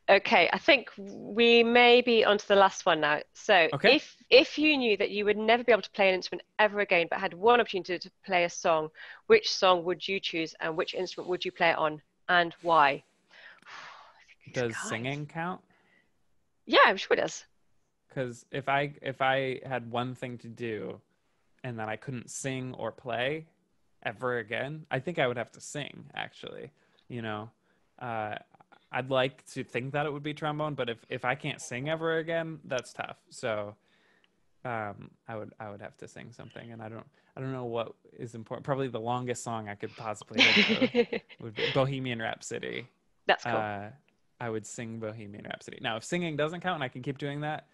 Okay, I think we may be onto the last one now. So okay. if you knew that you would never be able to play an instrument ever again, but had one opportunity to play a song, which song would you choose and which instrument would you play it on and why? Does singing count? Yeah, I'm sure it does. Because if I had one thing to do and that I couldn't sing or play ever again, I think I would have to sing, actually. You know, I'd like to think that it would be trombone, but if I can't sing ever again, that's tough. So I would have to sing something, and I don't know what is important. Probably the longest song I could possibly think of would be Bohemian Rhapsody. That's cool. I would sing Bohemian Rhapsody. Now, if singing doesn't count and I can keep doing that,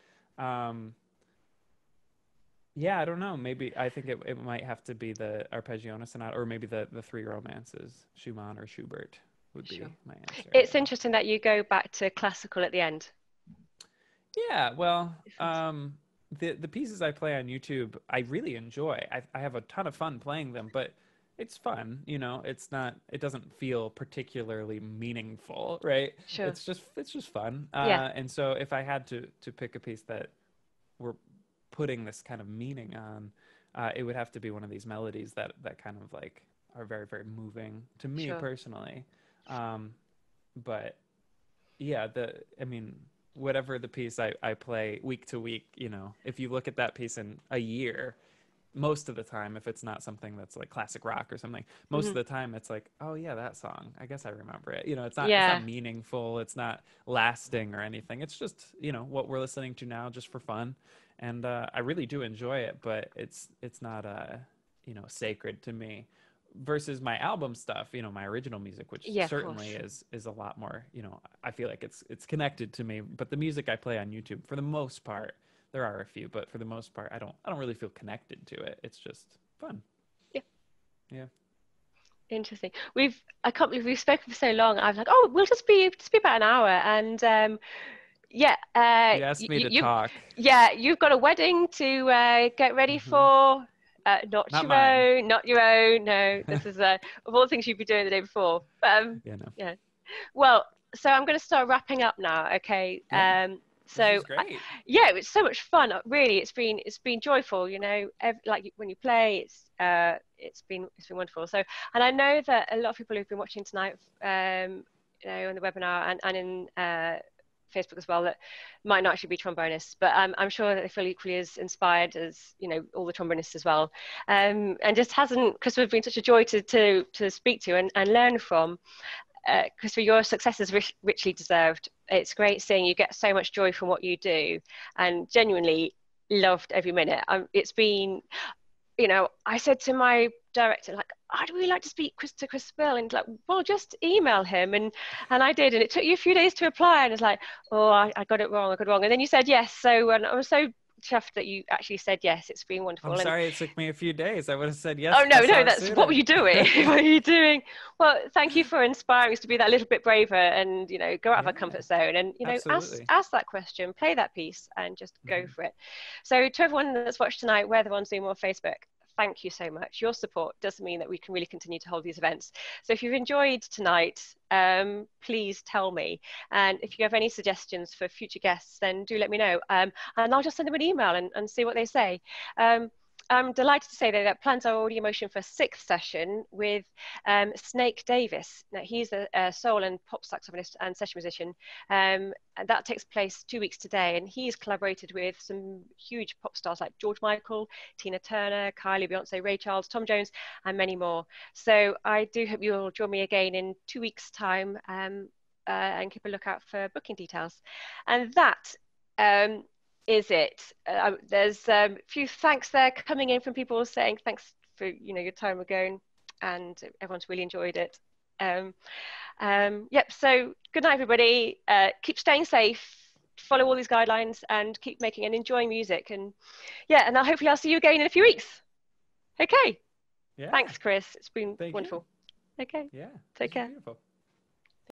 yeah, I don't know. Maybe I think it might have to be the Arpeggione Sonata, or maybe the Three Romances, Schumann or Schubert would be my answer. It's interesting that you go back to classical at the end. Yeah, well, the pieces I play on YouTube, I really enjoy. I have a ton of fun playing them, but it's fun, you know. It doesn't feel particularly meaningful, right? Sure. It's just fun. Yeah. And so if I had to pick a piece that we're putting this kind of meaning on, it would have to be one of these melodies that kind of like are very, very moving to me personally. But yeah, whatever the piece I play week to week, you know, if you look at that piece in a year, most of the time, if it's not something that's like classic rock or something, most of the time it's like, oh yeah, that song, I guess I remember it. You know, it's not meaningful, it's not lasting or anything. It's just, you know, what we're listening to now just for fun. And I really do enjoy it, but it's not you know, sacred to me. Versus my album stuff, you know, my original music, which certainly is a lot more, you know, I feel like it's connected to me. But the music I play on YouTube, for the most part, there are a few, but for the most part, I don't really feel connected to it. It's just fun. Yeah. Interesting. I can't believe we've spoken for so long. I was like, oh, we'll just be about an hour, and yeah. You asked me to talk. Yeah, you've got a wedding to get ready for. Not your own. No, this is of all the things you'd be doing the day before. Yeah. Well, so I'm going to start wrapping up now. Okay. Yeah. So this is great. Yeah, it's so much fun. Really, it's been joyful. You know, like when you play, it's been wonderful. So, and I know that a lot of people who've been watching tonight, you know, on the webinar and in Facebook as well, that might not actually be trombonists, but I'm sure that they feel equally as inspired as, you know, all the trombonists as well, and just because we've been such a joy to speak to and learn from. Because for your success is richly deserved. It's great seeing you get so much joy from what you do, and genuinely loved every minute. It's been, you know, I said to my director, like, I'd really like to speak to Chris Bill, and like, well, just email him, and I did, and it took you a few days to reply, and it's like, oh, I got it wrong, and then you said yes, so I was so chuffed that you actually said yes. It's been wonderful. I'm sorry it took me a few days. I would have said yes. Oh no, that's sooner. What were you doing? What are you doing? Well, thank you for inspiring us to be that little bit braver and, you know, go out of our comfort zone and, you know, ask that question, play that piece, and just go for it. So to everyone that's watched tonight, whether on Zoom or Facebook, thank you so much. Your support does mean that we can really continue to hold these events. So if you've enjoyed tonight, please tell me. And if you have any suggestions for future guests, then do let me know. And I'll just send them an email and see what they say. I'm delighted to say that plans are already in motion for 6th session with Snake Davis. Now, he's a soul and pop saxophonist and session musician. And that takes place 2 weeks today. And he's collaborated with some huge pop stars like George Michael, Tina Turner, Kylie, Beyonce, Ray Charles, Tom Jones, and many more. So I do hope you'll join me again in 2 weeks' time, and keep a lookout for booking details. And that is it. There's a few thanks there coming in from people saying thanks for your time ago, and everyone's really enjoyed it. Yep. So good night, everybody. Keep staying safe. Follow all these guidelines and keep making and enjoying music. And yeah, and hopefully I'll see you again in a few weeks. Okay. Yeah. Thanks, Chris. It's been Thank wonderful. You. Okay. Yeah. Take care. Beautiful.